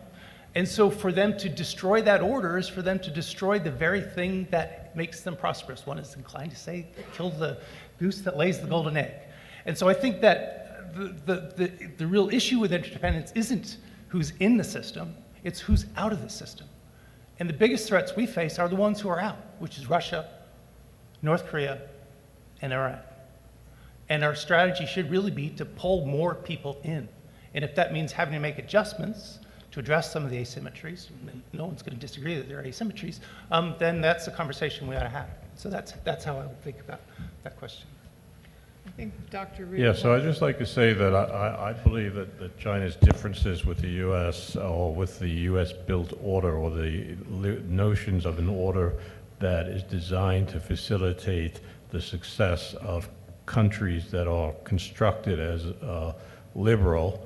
And so for them to destroy that order is for them to destroy the very thing that makes them prosperous. One is inclined to say, kill the goose that lays the golden egg. And so I think that the real issue with interdependence isn't who's in the system, it's who's out of the system. And the biggest threats we face are the ones who are out, which is Russia, North Korea, and Iran. And our strategy should really be to pull more people in. And if that means having to make adjustments to address some of the asymmetries, and no one's going to disagree that there are asymmetries, then that's the conversation we ought to have. So that's how I would think about that question. I think Dr. Root. Yeah, so I'd just like to say that I believe that China's differences with the U.S. or with the U.S.-built order or the notions of an order that is designed to facilitate the success of countries that are constructed as liberal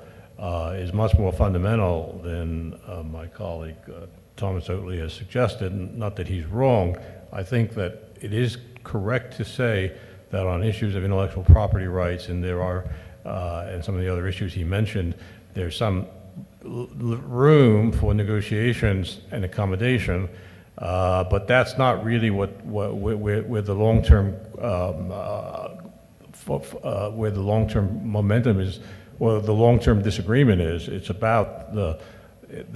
is much more fundamental than my colleague Thomas Oatley has suggested. Not that he's wrong. I think that it is correct to say that on issues of intellectual property rights, and there are, and some of the other issues he mentioned, there's some room for negotiations and accommodation, but that's not really where the long-term where the long-term momentum is, or the long-term disagreement is. It's about the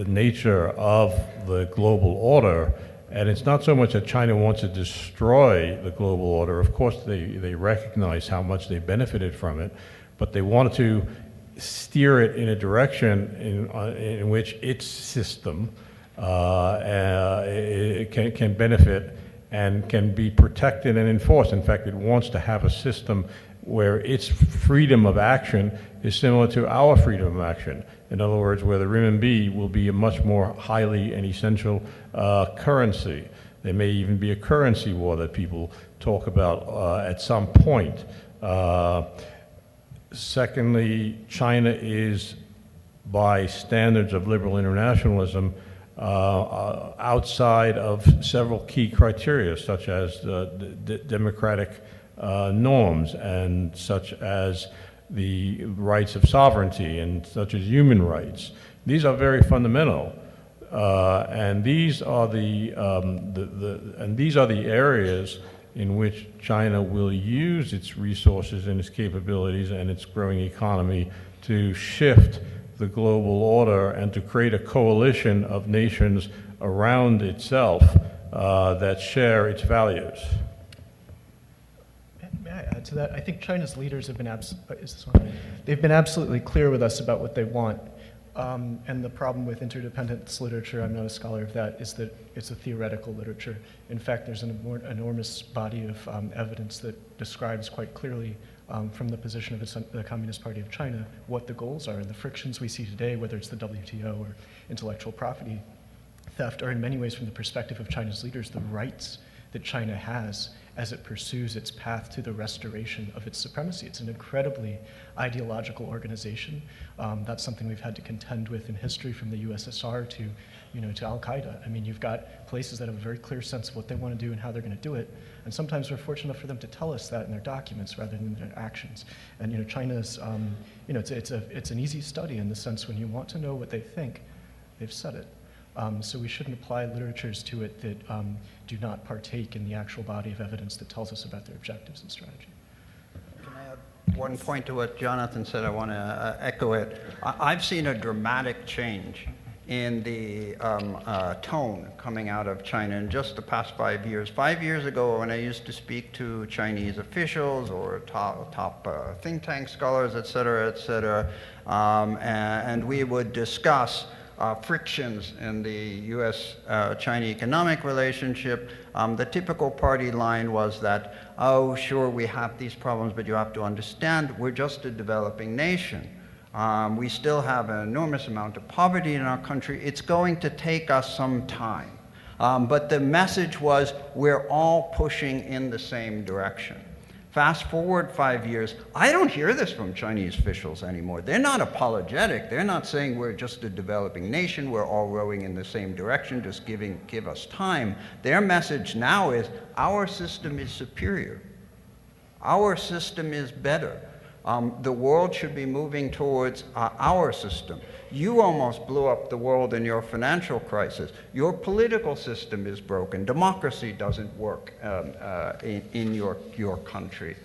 nature of the global order. And it's not so much that China wants to destroy the global order. Of course, they recognize how much they benefited from it, but they want to steer it in a direction in which its system can benefit and can be protected and enforced. In fact, it wants to have a system where its freedom of action is similar to our freedom of action. In other words, where the renminbi will be a much more highly and essential currency. There may even be a currency war that people talk about at some point. Secondly, China is, by standards of liberal internationalism, outside of several key criteria, such as democratic norms and such as the rights of sovereignty and such as human rights. These are very fundamental, and these are the areas in which China will use its resources and its capabilities and its growing economy to shift the global order and to create a coalition of nations around itself that share its values. May I add to that? I think China's leaders have been they've been absolutely clear with us about what they want. And the problem with interdependence literature, I'm not a scholar of that, is that it's a theoretical literature. In fact, there's an enormous body of evidence that describes quite clearly from the position of the Communist Party of China what the goals are. And the frictions we see today, whether it's the WTO or intellectual property theft, are in many ways, from the perspective of China's leaders, the rights that China has as it pursues its path to the restoration of its supremacy. It's an incredibly ideological organization. That's something we've had to contend with in history, from the USSR to Al-Qaeda. I mean, you've got places that have a very clear sense of what they want to do and how they're going to do it. And sometimes we're fortunate enough for them to tell us that in their documents rather than in their actions. And China's, it's an easy study in the sense when you want to know what they think, they've said it. So we shouldn't apply literatures to it that do not partake in the actual body of evidence that tells us about their objectives and strategy. Can I add one point to what Jonathan said? I want to echo it. I've seen a dramatic change in the tone coming out of China in just the past 5 years. 5 years ago, when I used to speak to Chinese officials or top think tank scholars, et cetera, and we would discuss frictions in the U.S.-China economic relationship, the typical party line was that, oh, sure, we have these problems, but you have to understand, we're just a developing nation. We still have an enormous amount of poverty in our country. It's going to take us some time. But the message was, we're all pushing in the same direction. Fast forward 5 years, I don't hear this from Chinese officials anymore. They're not apologetic. They're not saying we're just a developing nation, we're all rowing in the same direction, just give us time. Their message now is our system is superior. Our system is better. The world should be moving towards our system. You almost blew up the world in your financial crisis. Your political system is broken. Democracy doesn't work in your country.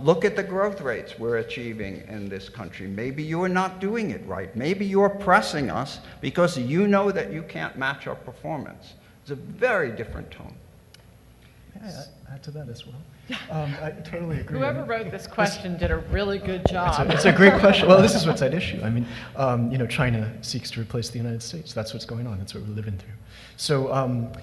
Look at the growth rates we're achieving in this country. Maybe you are not doing it right. Maybe you're pressing us because you know that you can't match our performance. It's a very different tone. May I add to that as well? I totally agree. Whoever wrote this question did a really good job. It's a great question. Well, this is what's at issue. I mean, China seeks to replace the United States. That's what's going on. That's what we're living through. So,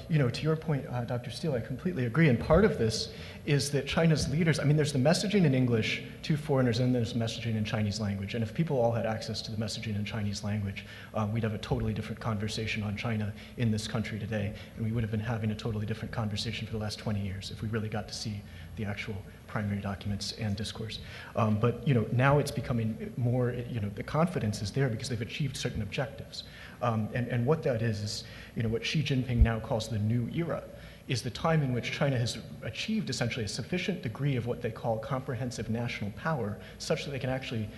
to your point, Dr. Steil, I completely agree. And part of this is that China's leaders, I mean, there's the messaging in English to foreigners, and there's messaging in Chinese language. And if people all had access to the messaging in Chinese language, we'd have a totally different conversation on China in this country today. And we would have been having a totally different conversation for the last 20 years if we really got to see the actual primary documents and discourse. But now it's becoming more, the confidence is there because they've achieved certain objectives. And what that is what Xi Jinping now calls the new era, is the time in which China has achieved essentially a sufficient degree of what they call comprehensive national power, such that they can actually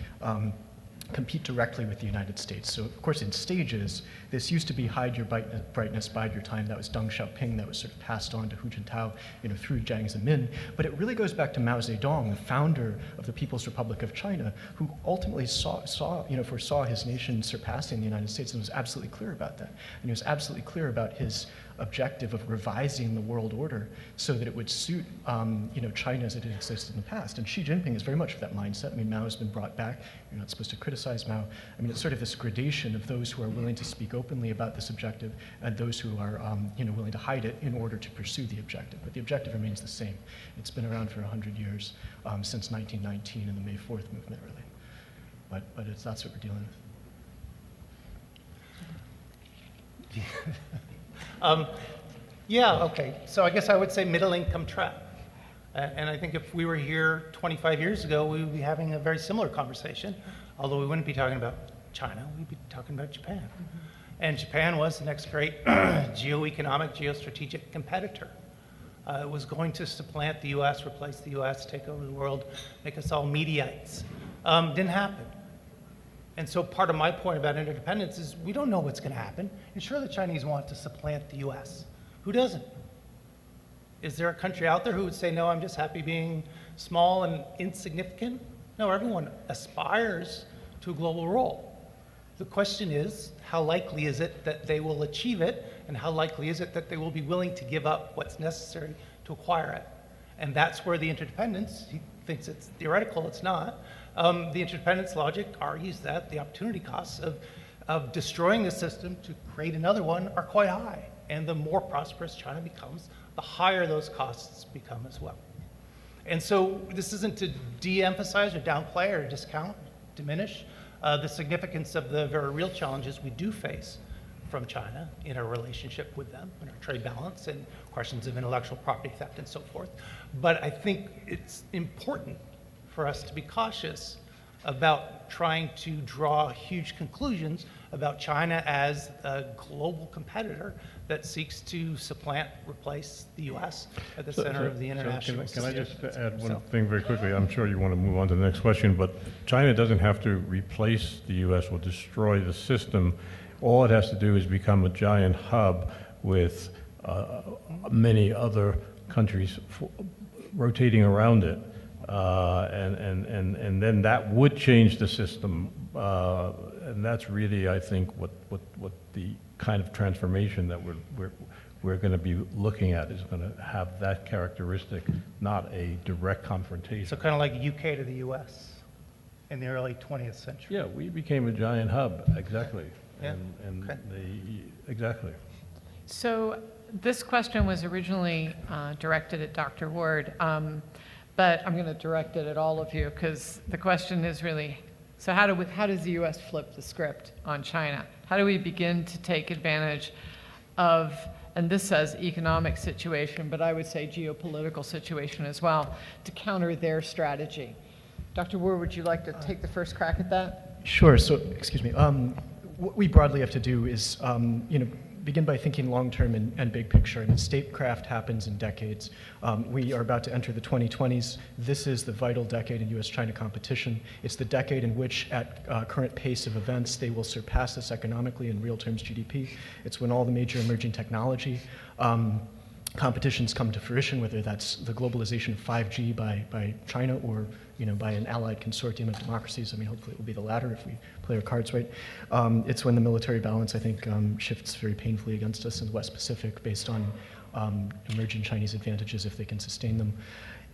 compete directly with the United States. So, of course, in stages, this used to be hide your brightness, bide your time. That was Deng Xiaoping. That was sort of passed on to Hu Jintao, through Jiang Zemin. But it really goes back to Mao Zedong, the founder of the People's Republic of China, who ultimately foresaw his nation surpassing the United States and was absolutely clear about that. And he was absolutely clear about his objective of revising the world order so that it would suit China as it had existed in the past. And Xi Jinping is very much of that mindset. I mean, Mao has been brought back. You're not supposed to criticize Mao. I mean, it's sort of this gradation of those who are willing to speak openly about this objective and those who are willing to hide it in order to pursue the objective. But the objective remains the same. It's been around for 100 years, since 1919 in the May 4th movement, really. But that's what we're dealing with. Okay. So I guess I would say middle income trap. And I think if we were here 25 years ago, we would be having a very similar conversation, although we wouldn't be talking about China, we'd be talking about Japan. Mm-hmm. And Japan was the next great geoeconomic, geostrategic competitor. It was going to supplant the US, replace the US, take over the world, make us all Mediaites. Didn't happen. And so part of my point about interdependence is we don't know what's going to happen. And sure, the Chinese want to supplant the US. Who doesn't? Is there a country out there who would say, no, I'm just happy being small and insignificant? No, everyone aspires to a global role. The question is, how likely is it that they will achieve it, and how likely is it that they will be willing to give up what's necessary to acquire it? And that's where the interdependence, he thinks it's theoretical, it's not. The interdependence logic argues that the opportunity costs of destroying the system to create another one are quite high. And the more prosperous China becomes, the higher those costs become as well. And so this isn't to de-emphasize or downplay or discount, diminish the significance of the very real challenges we do face from China in our relationship with them, in our trade balance and questions of intellectual property theft and so forth. But I think it's important for us to be cautious about trying to draw huge conclusions about China as a global competitor that seeks to supplant, replace the U.S. at the center of the international system. Can I just add one So- thing very quickly? I'm sure you want to move on to the next question, but China doesn't have to replace the U.S. or destroy the system. All it has to do is become a giant hub with many other countries rotating around it. And then that would change the system, and that's really, I think, what the kind of transformation that we're going to be looking at is going to have that characteristic, not a direct confrontation. So kind of like UK to the US in the early 20th century. Yeah, we became a giant hub, exactly. Yeah, And okay. exactly. So this question was originally directed at Dr. Ward, but I'm going to direct it at all of you because the question is really, so how does the U.S. flip the script on China? How do we begin to take advantage of and this says economic situation, but I would say geopolitical situation as well, to counter their strategy. Dr. Ward, would you like to take the first crack at that? Sure. So, excuse me. What we broadly have to do is, begin by thinking long-term and big picture. I mean, statecraft happens in decades. We are about to enter the 2020s. This is the vital decade in US-China competition. It's the decade in which, at current pace of events, they will surpass us economically in real terms GDP. It's when all the major emerging technology competitions come to fruition, whether that's the globalization of 5G by China or by an allied consortium of democracies. I mean, hopefully it will be the latter if we play our cards right. It's when the military balance, I think, shifts very painfully against us in the West Pacific based on emerging Chinese advantages if they can sustain them,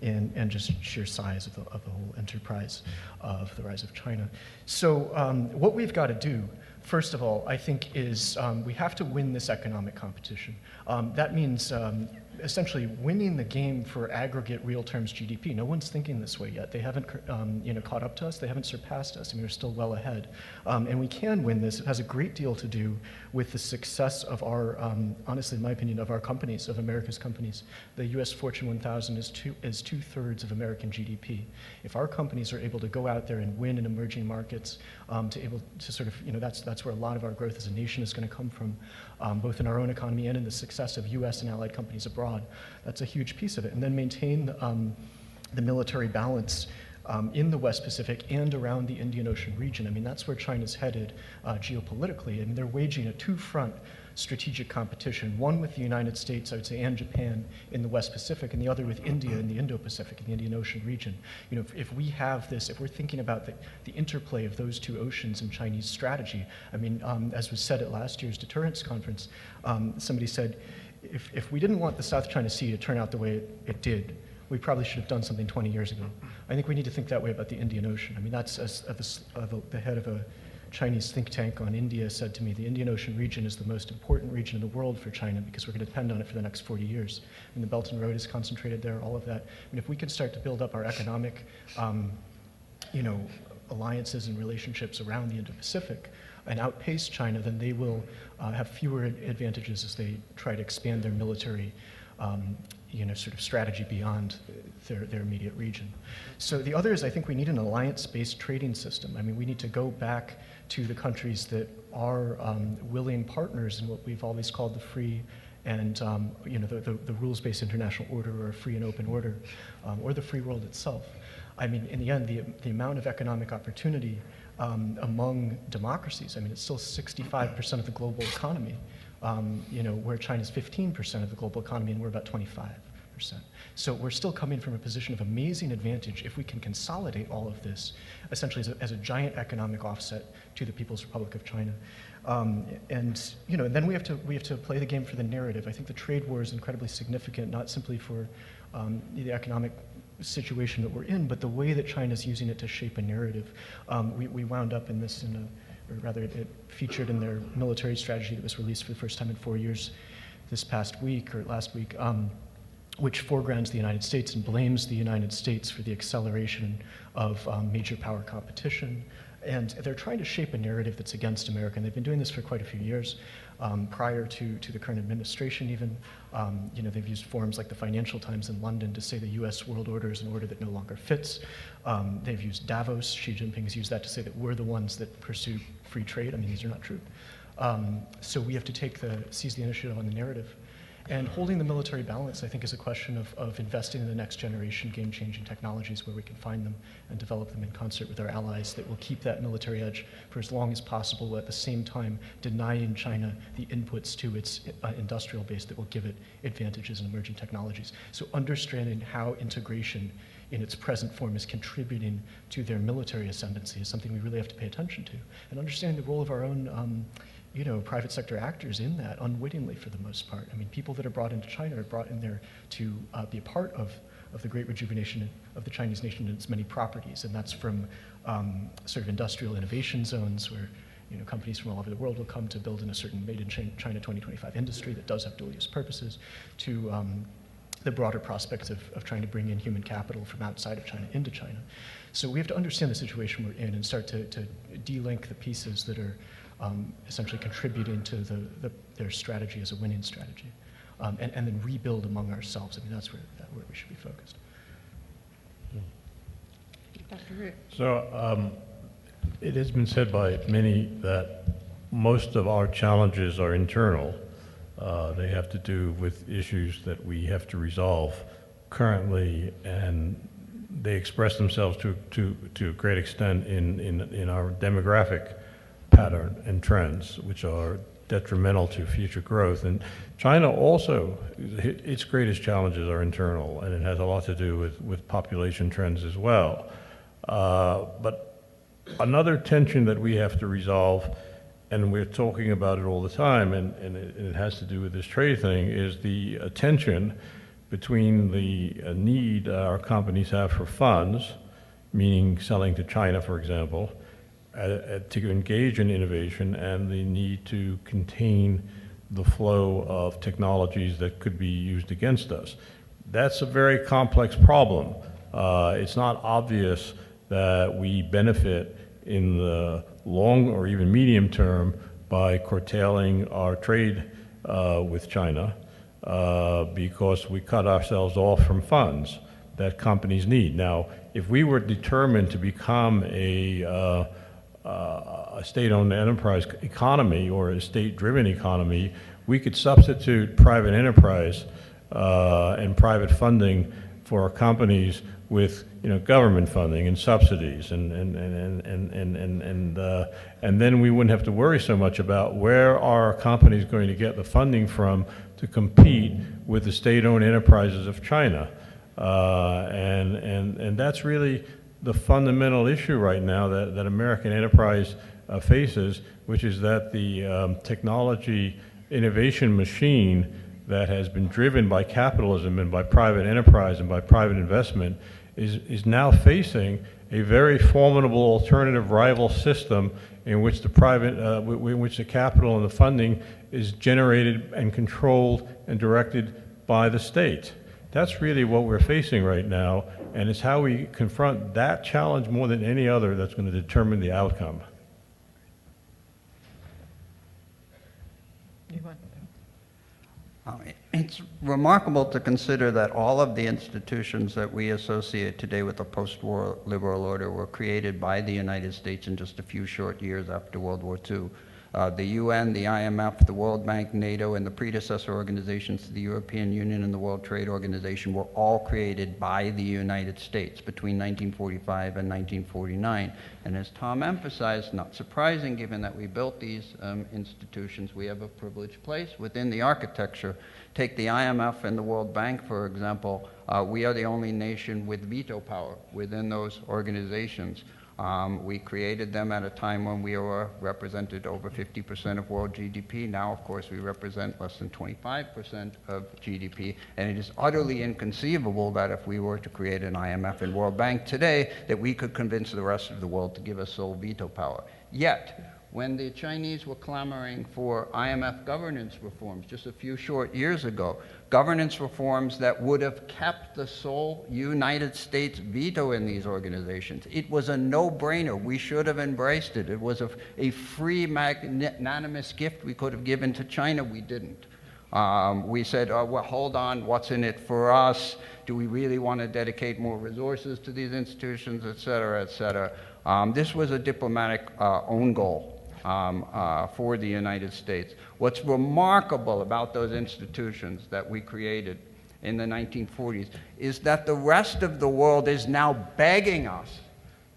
and just sheer size of the whole enterprise of the rise of China. So what we've got to do, first of all, I think, is we have to win this economic competition. That means essentially winning the game for aggregate real terms GDP. No one's thinking this way yet. They haven't caught up to us. They haven't surpassed us. I mean, we're still well ahead. And we can win this. It has a great deal to do with the success of our, honestly, in my opinion, of our companies, of America's companies. The US Fortune 1000 is two-thirds of American GDP. If our companies are able to go out there and win in emerging markets, to sort of, that's where a lot of our growth as a nation is going to come from, both in our own economy and in the success of US and allied companies abroad. That's a huge piece of it. And then maintain the military balance in the West Pacific and around the Indian Ocean region. I mean, that's where China's headed geopolitically. I mean, they're waging a two-front strategic competition, one with the United States, I would say, and Japan in the West Pacific, and the other with India in the Indo-Pacific, in the Indian Ocean region. If we have this, if we're thinking about the interplay of those two oceans in Chinese strategy, I mean, as was said at last year's Deterrence Conference, somebody said, if we didn't want the South China Sea to turn out the way it did, we probably should have done something 20 years ago. I think we need to think that way about the Indian Ocean. I mean, that's as the head of a Chinese think tank on India said to me, the Indian Ocean region is the most important region in the world for China because we're going to depend on it for the next 40 years. And the Belt and Road is concentrated there, all of that. I mean, if we can start to build up our economic, alliances and relationships around the Indo-Pacific and outpace China, then they will have fewer advantages as they try to expand their military sort of strategy beyond their immediate region. So the other is, I think we need an alliance-based trading system. I mean, we need to go back to the countries that are willing partners in what we've always called the free and the rules-based international order, or a free and open order, or the free world itself. I mean, in the end, the amount of economic opportunity among democracies, I mean, it's still 65% of the global economy, where China's 15% of the global economy, and we're about 25%. So we're still coming from a position of amazing advantage if we can consolidate all of this, essentially as a giant economic offset to the People's Republic of China. And then we have to play the game for the narrative. I think the trade war is incredibly significant, not simply for the economic situation that we're in, but the way that China's using it to shape a narrative. We wound up in this or rather it featured in their military strategy that was released for the first time in 4 years this past week or last week, which foregrounds the United States and blames the United States for the acceleration of major power competition. And they're trying to shape a narrative that's against America, and they've been doing this for quite a few years. Prior to the current administration even, they've used forums like the Financial Times in London to say the US world order is an order that no longer fits. They've used Davos, Xi Jinping has used that to say that we're the ones that pursue free trade. I mean, these are not true. So we have to seize the initiative on the narrative. And holding the military balance, I think, is a question of investing in the next generation game-changing technologies where we can find them and develop them in concert with our allies that will keep that military edge for as long as possible, while at the same time denying China the inputs to its industrial base that will give it advantages in emerging technologies. So understanding how integration in its present form is contributing to their military ascendancy is something we really have to pay attention to. And understanding the role of our own private sector actors in that, unwittingly for the most part. I mean, people that are brought into China are brought in there to be a part of the great rejuvenation of the Chinese nation and its many properties. And that's from sort of industrial innovation zones where companies from all over the world will come to build in a certain made in China 2025 industry that does have dual use purposes, to the broader prospects of trying to bring in human capital from outside of China into China. So we have to understand the situation we're in and start to de-link the pieces that are essentially contributing to their strategy as a winning strategy. and then rebuild among ourselves. I mean, that's where we should be focused. Dr. Root. So it has been said by many that most of our challenges are internal. They have to do with issues that we have to resolve currently, and they express themselves to a great extent in our demographic pattern and trends, which are detrimental to future growth. And China also, its greatest challenges are internal, and it has a lot to do with population trends as well. But another tension that we have to resolve, and we're talking about it all the time, and it has to do with this trade thing, is the tension between the need our companies have for funds, meaning selling to China, for example, to engage in innovation, and the need to contain the flow of technologies that could be used against us. That's a very complex problem. It's not obvious that we benefit in the long or even medium term by curtailing our trade with China because we cut ourselves off from funds that companies need. Now, if we were determined to become a state-owned enterprise economy or a state-driven economy, we could substitute private enterprise and private funding for our companies with government funding and subsidies, and then we wouldn't have to worry so much about where are our companies going to get the funding from to compete with the state-owned enterprises of China, and that's really the fundamental issue right now that American enterprise faces, which is that the technology innovation machine that has been driven by capitalism and by private enterprise and by private investment is now facing a very formidable alternative rival system in which the private, in which the capital and the funding is generated and controlled and directed by the state. That's really what we're facing right now, and it's how we confront that challenge more than any other that's going to determine the outcome. It's remarkable to consider that all of the institutions that we associate today with the post-war liberal order were created by the United States in just a few short years after World War II. The UN, the IMF, the World Bank, NATO, and the predecessor organizations to the European Union and the World Trade Organization were all created by the United States between 1945 and 1949. And as Tom emphasized, not surprising given that we built these institutions, we have a privileged place within the architecture. Take the IMF and the World Bank, for example. We are the only nation with veto power within those organizations. We created them at a time when we were represented over 50% of world GDP. Now, of course, we represent less than 25% of GDP, and it is utterly inconceivable that if we were to create an IMF and World Bank today, that we could convince the rest of the world to give us sole veto power. Yet, when the Chinese were clamoring for IMF governance reforms just a few short years ago, governance reforms that would have kept the sole United States veto in these organizations, it was a no-brainer. We should have embraced it. It was a free, magnanimous gift we could have given to China. We didn't. We said, oh, well, hold on, what's in it for us? Do we really want to dedicate more resources to these institutions, et cetera, et cetera? This was a diplomatic own goal. For the United States. What's remarkable about those institutions that we created in the 1940s is that the rest of the world is now begging us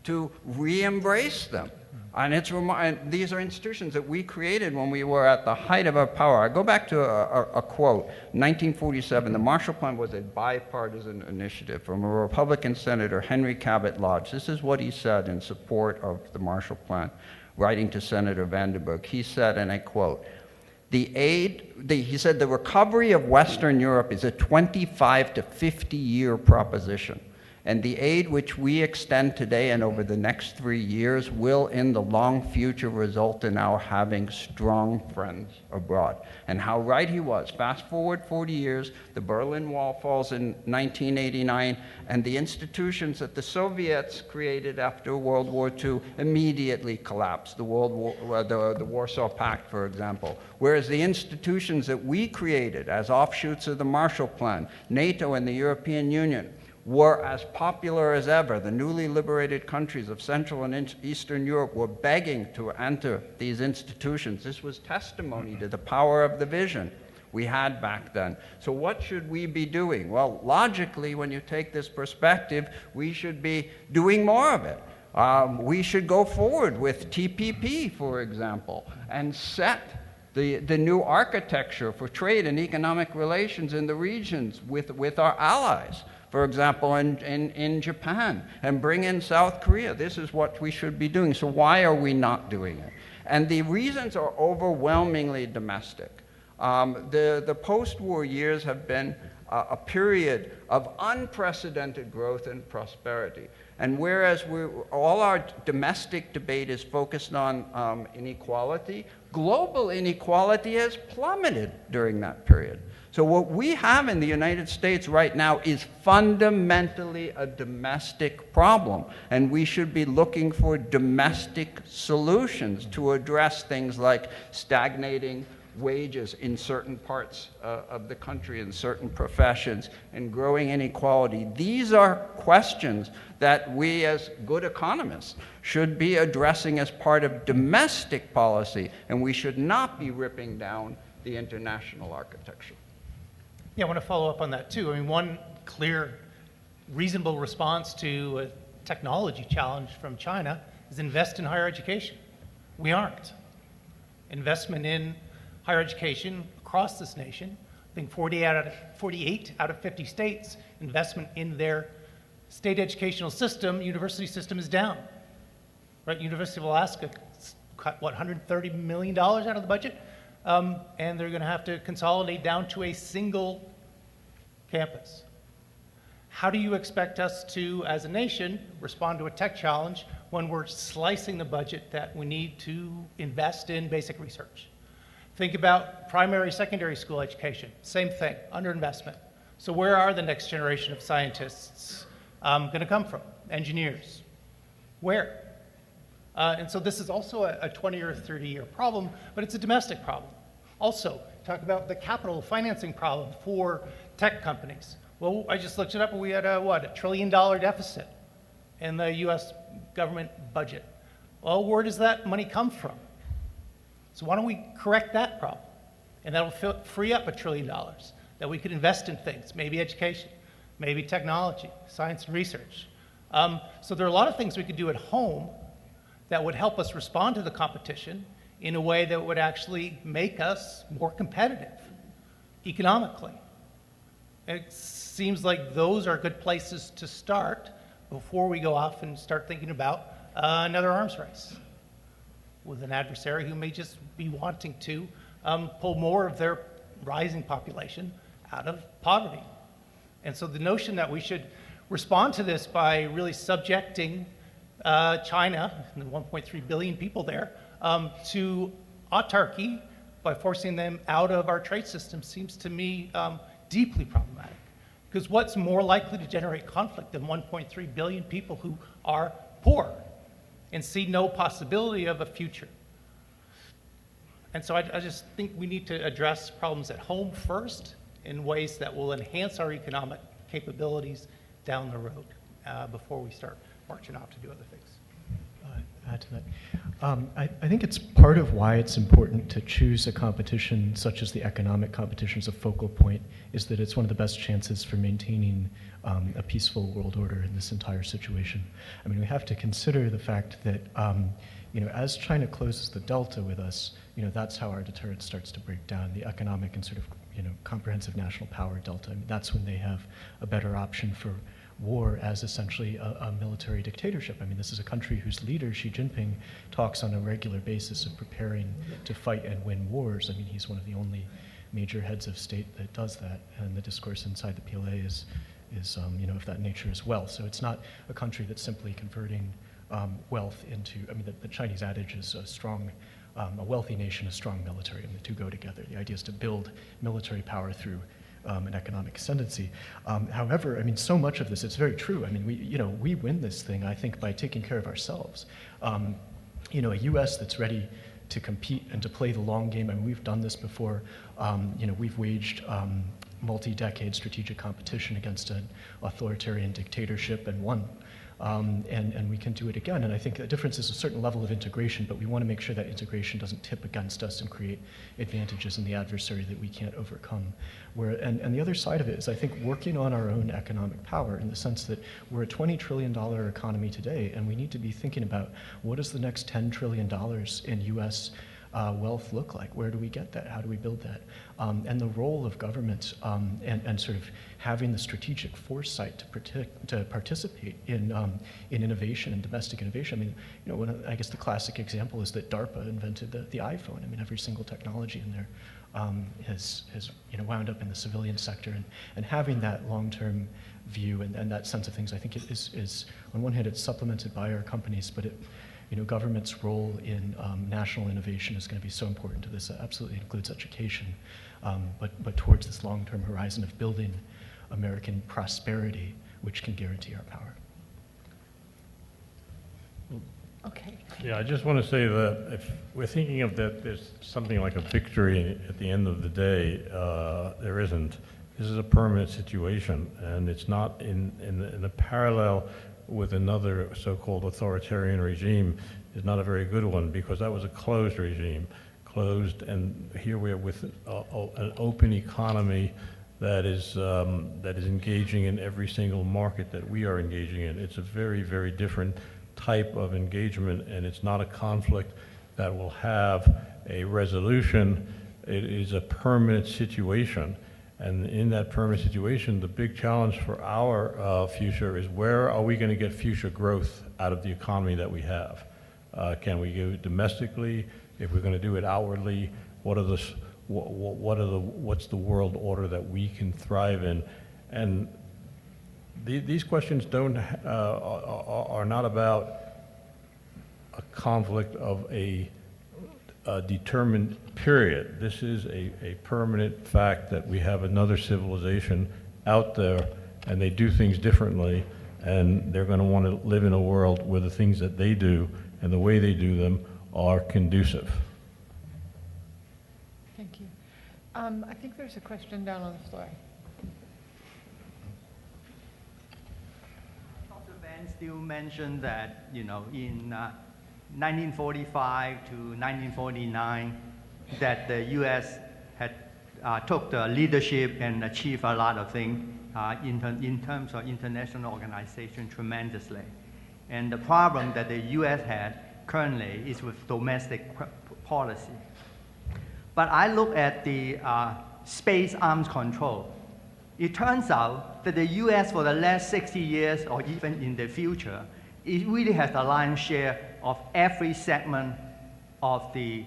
to re-embrace them. And these are institutions that we created when we were at the height of our power. I go back to a quote. In 1947, the Marshall Plan was a bipartisan initiative from a Republican Senator, Henry Cabot Lodge. This is what he said in support of the Marshall Plan. Writing to Senator Vandenberg, he said, and I quote, he said, the recovery of Western Europe is a 25 to 50 year proposition. And the aid which we extend today and over the next 3 years will in the long future result in our having strong friends abroad. And how right he was. Fast forward 40 years, the Berlin Wall falls in 1989, and the institutions that the Soviets created after World War II immediately collapsed. The Warsaw Pact, for example. Whereas the institutions that we created as offshoots of the Marshall Plan, NATO and the European Union, were as popular as ever. The newly liberated countries of Central and Eastern Europe were begging to enter these institutions. This was testimony to the power of the vision we had back then. So what should we be doing? Well, logically, when you take this perspective, we should be doing more of it. We should go forward with TPP, for example, and set the new architecture for trade and economic relations in the regions with our allies. For example, in Japan, and bring in South Korea. This is what we should be doing. So why are we not doing it? And the reasons are overwhelmingly domestic. The post-war years have been a period of unprecedented growth and prosperity. And whereas all our domestic debate is focused on inequality, global inequality has plummeted during that period. So what we have in the United States right now is fundamentally a domestic problem, and we should be looking for domestic solutions to address things like stagnating wages in certain parts of the country, in certain professions, and growing inequality. These are questions that we as good economists should be addressing as part of domestic policy, and we should not be ripping down the international architecture. Yeah, I want to follow up on that too. I mean, one clear, reasonable response to a technology challenge from China is invest in higher education. We aren't. Investment in higher education across this nation, I think 48 out of 50 states, investment in their state educational system, university system is down. Right? University of Alaska cut, what, $130 million out of the budget? And they're going to have to consolidate down to a single campus. How do you expect us to, as a nation, respond to a tech challenge when we're slicing the budget that we need to invest in basic research? Think about primary, secondary school education. Same thing, underinvestment. So where are the next generation of scientists going to come from? Engineers. Where? And so this is also a 20 or 30-year problem, but it's a domestic problem. Also, talk about the capital financing problem for tech companies. Well, I just looked it up, and we had a $1 trillion deficit in the U.S. government budget. Well, where does that money come from? So why don't we correct that problem? And that'll free up $1 trillion that we could invest in things, maybe education, maybe technology, science and research. So there are a lot of things we could do at home that would help us respond to the competition in a way that would actually make us more competitive economically. It seems like those are good places to start before we go off and start thinking about another arms race with an adversary who may just be wanting to pull more of their rising population out of poverty. And so the notion that we should respond to this by really subjecting China, and the 1.3 billion people there, to autarky by forcing them out of our trade system seems to me deeply problematic. Because what's more likely to generate conflict than 1.3 billion people who are poor and see no possibility of a future? And so I just think we need to address problems at home first in ways that will enhance our economic capabilities down the road before we start marching off to do other things. Add to that. I think it's part of why it's important to choose a competition such as the economic competition as a focal point is that it's one of the best chances for maintaining a peaceful world order in this entire situation. I mean, we have to consider the fact that, as China closes the delta with us, that's how our deterrence starts to break down, the economic and sort of, comprehensive national power delta. I mean, that's when they have a better option for war as essentially a military dictatorship. I mean, this is a country whose leader, Xi Jinping, talks on a regular basis of preparing to fight and win wars. I mean, he's one of the only major heads of state that does that, and the discourse inside the PLA is of that nature as well. So it's not a country that's simply converting wealth into, the Chinese adage is a wealthy nation, a strong military, and the two go together. The idea is to build military power through an economic ascendancy. However, so much of this, it's very true. We win this thing, I think, by taking care of ourselves. A U.S. that's ready to compete and to play the long game, we've done this before. We've waged multi-decade strategic competition against an authoritarian dictatorship and won. And we can do it again. And I think the difference is a certain level of integration, but we want to make sure that integration doesn't tip against us and create advantages in the adversary that we can't overcome. And the other side of it is, I think, working on our own economic power, in the sense that we're a $20 trillion economy today, and we need to be thinking about what does the next $10 trillion in U.S. Wealth look like? Where do we get that? How do we build that? And the role of government and sort of having the strategic foresight to participate in innovation and domestic innovation. I guess the classic example is that DARPA invented the iPhone. Every single technology in there has wound up in the civilian sector, and having that long-term view and that sense of things, I think is on one hand it's supplemented by our companies, but government's role in national innovation is going to be so important to this. It absolutely includes education, but towards this long-term horizon of building American prosperity, which can guarantee our power. Okay. Yeah, I just want to say that if we're thinking of that there's something like a victory at the end of the day, there isn't. This is a permanent situation, and it's not in a parallel with another so-called authoritarian regime is not a very good one, because that was a closed regime, and here we are with an open economy that is engaging in every single market that we are engaging in. It's a very, very different type of engagement, and it's not a conflict that will have a resolution. It is a permanent situation. And in that permanent situation, the big challenge for our future is, where are we going to get future growth out of the economy that we have? Can we do it domestically? If we're going to do it outwardly, what's the world order that we can thrive in? And these questions are not about a conflict of a determined period. This is a permanent fact that we have another civilization out there, and they do things differently, and they're going to want to live in a world where the things that they do and the way they do them are conducive. Thank you. I think there's a question down on the floor. Dr. Benn Steil mentioned that, in 1945 to 1949, that the U.S. had took the leadership and achieved a lot of things in terms of international organization tremendously. And the problem that the U.S. had currently is with domestic policy. But I look at the space arms control. It turns out that the U.S. for the last 60 years, or even in the future, it really has the lion's share of every segment of the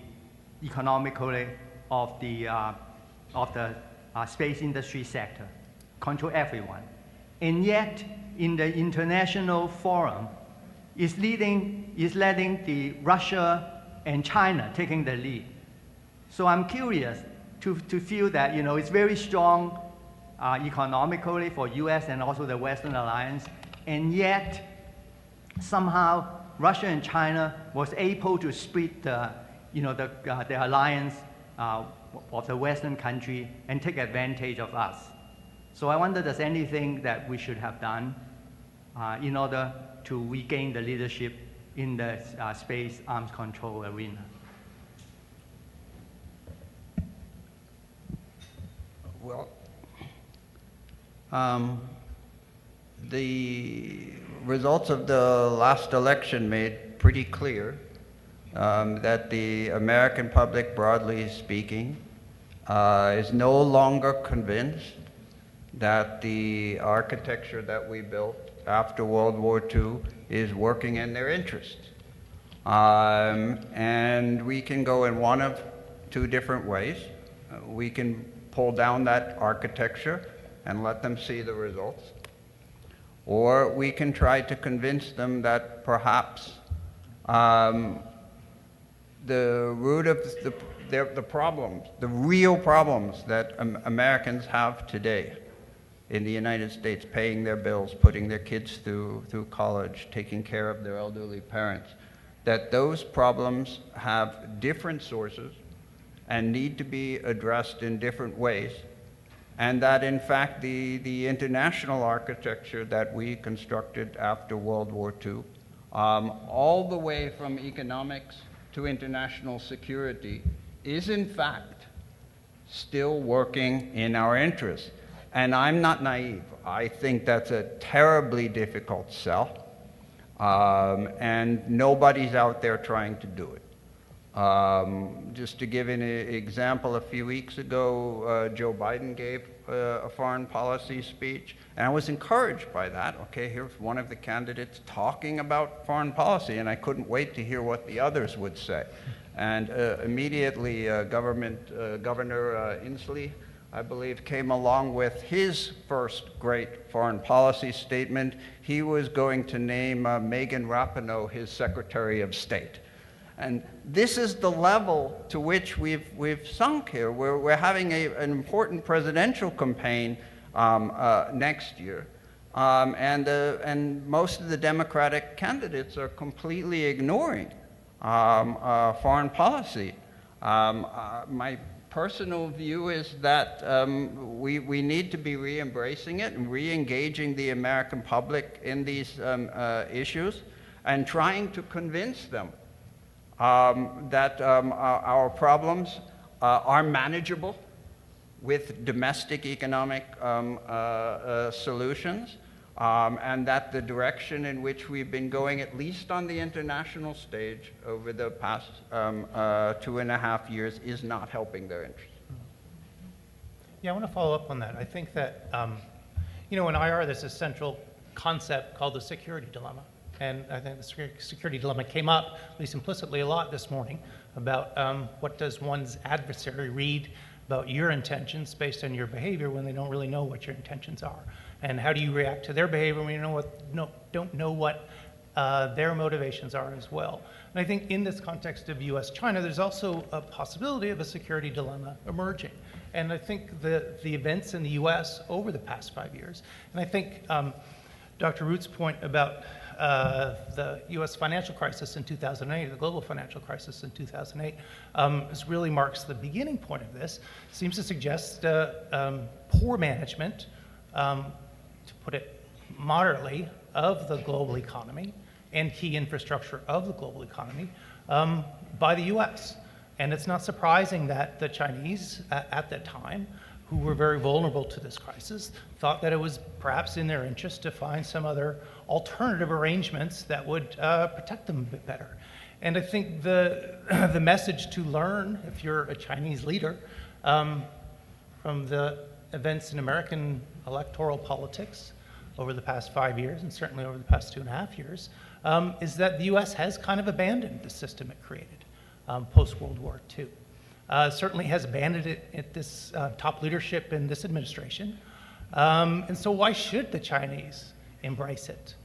economically of the space industry sector, control everyone. And yet, in the international forum, is letting the Russia and China taking the lead. So I'm curious to feel that it's very strong economically for U.S. and also the Western alliance, and yet somehow Russia and China was able to split the alliance of the Western country and take advantage of us. So I wonder, there's anything that we should have done in order to regain the leadership in the space arms control arena? Well, the results of the last election made pretty clear that the American public, broadly speaking, is no longer convinced that the architecture that we built after World War II is working in their interest. And we can go in one of two different ways. We can pull down that architecture and let them see the results, or we can try to convince them that perhaps the root of the problems, the real problems that Americans have today in the United States, paying their bills, putting their kids through college, taking care of their elderly parents, that those problems have different sources and need to be addressed in different ways, and that in fact the international architecture that we constructed after World War II, all the way from economics to international security, is in fact still working in our interests. And I'm not naive. I think that's a terribly difficult sell, and nobody's out there trying to do it. Just to give an example, a few weeks ago, Joe Biden gave a foreign policy speech, and I was encouraged by that. Okay, here's one of the candidates talking about foreign policy, and I couldn't wait to hear what the others would say. And immediately, Governor Inslee, I believe, came along with his first great foreign policy statement. He was going to name Megan Rapinoe his Secretary of State. And this is the level to which we've sunk here. We're having an important presidential campaign next year, and most of the Democratic candidates are completely ignoring foreign policy. My personal view is that we need to be re-embracing it and re-engaging the American public in these issues and trying to convince them that our problems are manageable with domestic economic solutions, and that the direction in which we've been going, at least on the international stage over the past 2.5 years, is not helping their interests. Yeah, I want to follow up on that. I think that, in IR, there's a central concept called the security dilemma. And I think the security dilemma came up, at least implicitly, a lot this morning about what does one's adversary read about your intentions based on your behavior when they don't really know what your intentions are. And how do you react to their behavior when you don't know what their motivations are as well. And I think in this context of US-China, there's also a possibility of a security dilemma emerging. And I think the events in the US over the past 5 years, and I think Dr. Root's point about the US financial crisis in 2008, the global financial crisis in 2008, this really marks the beginning point of this, seems to suggest poor management, to put it moderately, of the global economy and key infrastructure of the global economy by the US. And it's not surprising that the Chinese at that time, who were very vulnerable to this crisis, thought that it was perhaps in their interest to find some other alternative arrangements that would protect them a bit better. And I think the message to learn, if you're a Chinese leader, from the events in American electoral politics over the past 5 years, and certainly over the past 2.5 years, is that the US has kind of abandoned the system it created post-World War II. Certainly has abandoned it at this top leadership in this administration. And so why should the Chinese embrace it?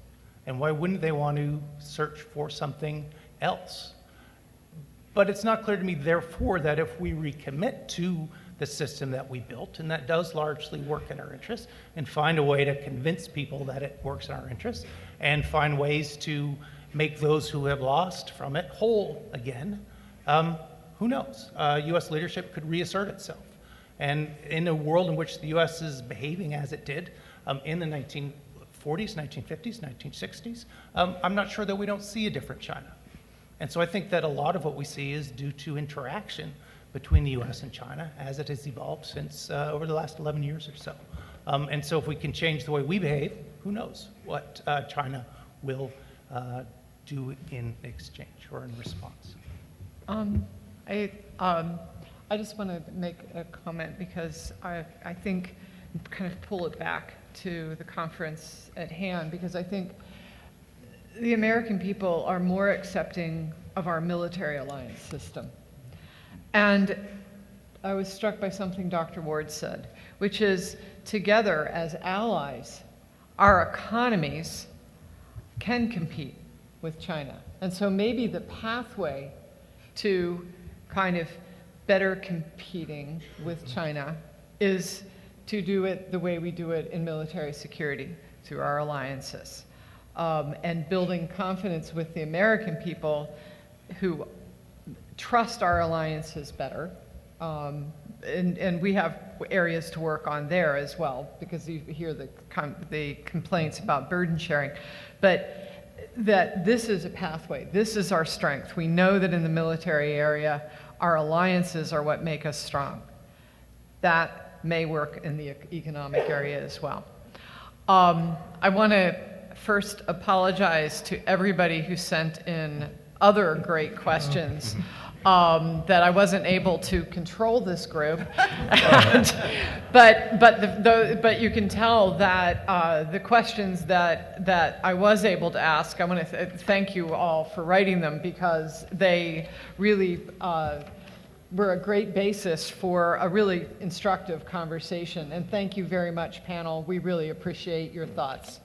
And why wouldn't they want to search for something else? But it's not clear to me, therefore, that if we recommit to the system that we built, and that does largely work in our interests, and find a way to convince people that it works in our interests, and find ways to make those who have lost from it whole again, who knows? US leadership could reassert itself. And in a world in which the US is behaving as it did in the 1940s, 1950s, 1960s, I'm not sure that we don't see a different China. And so I think that a lot of what we see is due to interaction between the US and China as it has evolved since over the last 11 years or so. And so if we can change the way we behave, who knows what China will do in exchange or in response. I just want to make a comment because I think kind of pull it back to the conference at hand, because I think the American people are more accepting of our military alliance system. And I was struck by something Dr. Ward said, which is together as allies, our economies can compete with China. And so maybe the pathway to kind of better competing with China is to do it the way we do it in military security, through our alliances, and building confidence with the American people who trust our alliances better. And we have areas to work on there as well, because you hear the complaints about burden sharing. But that this is a pathway, this is our strength. We know that in the military area, our alliances are what make us strong. That may work in the economic area as well. I want to first apologize to everybody who sent in other great questions. That I wasn't able to control this group, but you can tell that the questions that I was able to ask, I want to thank you all for writing them, because they really were a great basis for a really instructive conversation. And thank you very much, panel. We really appreciate your thoughts.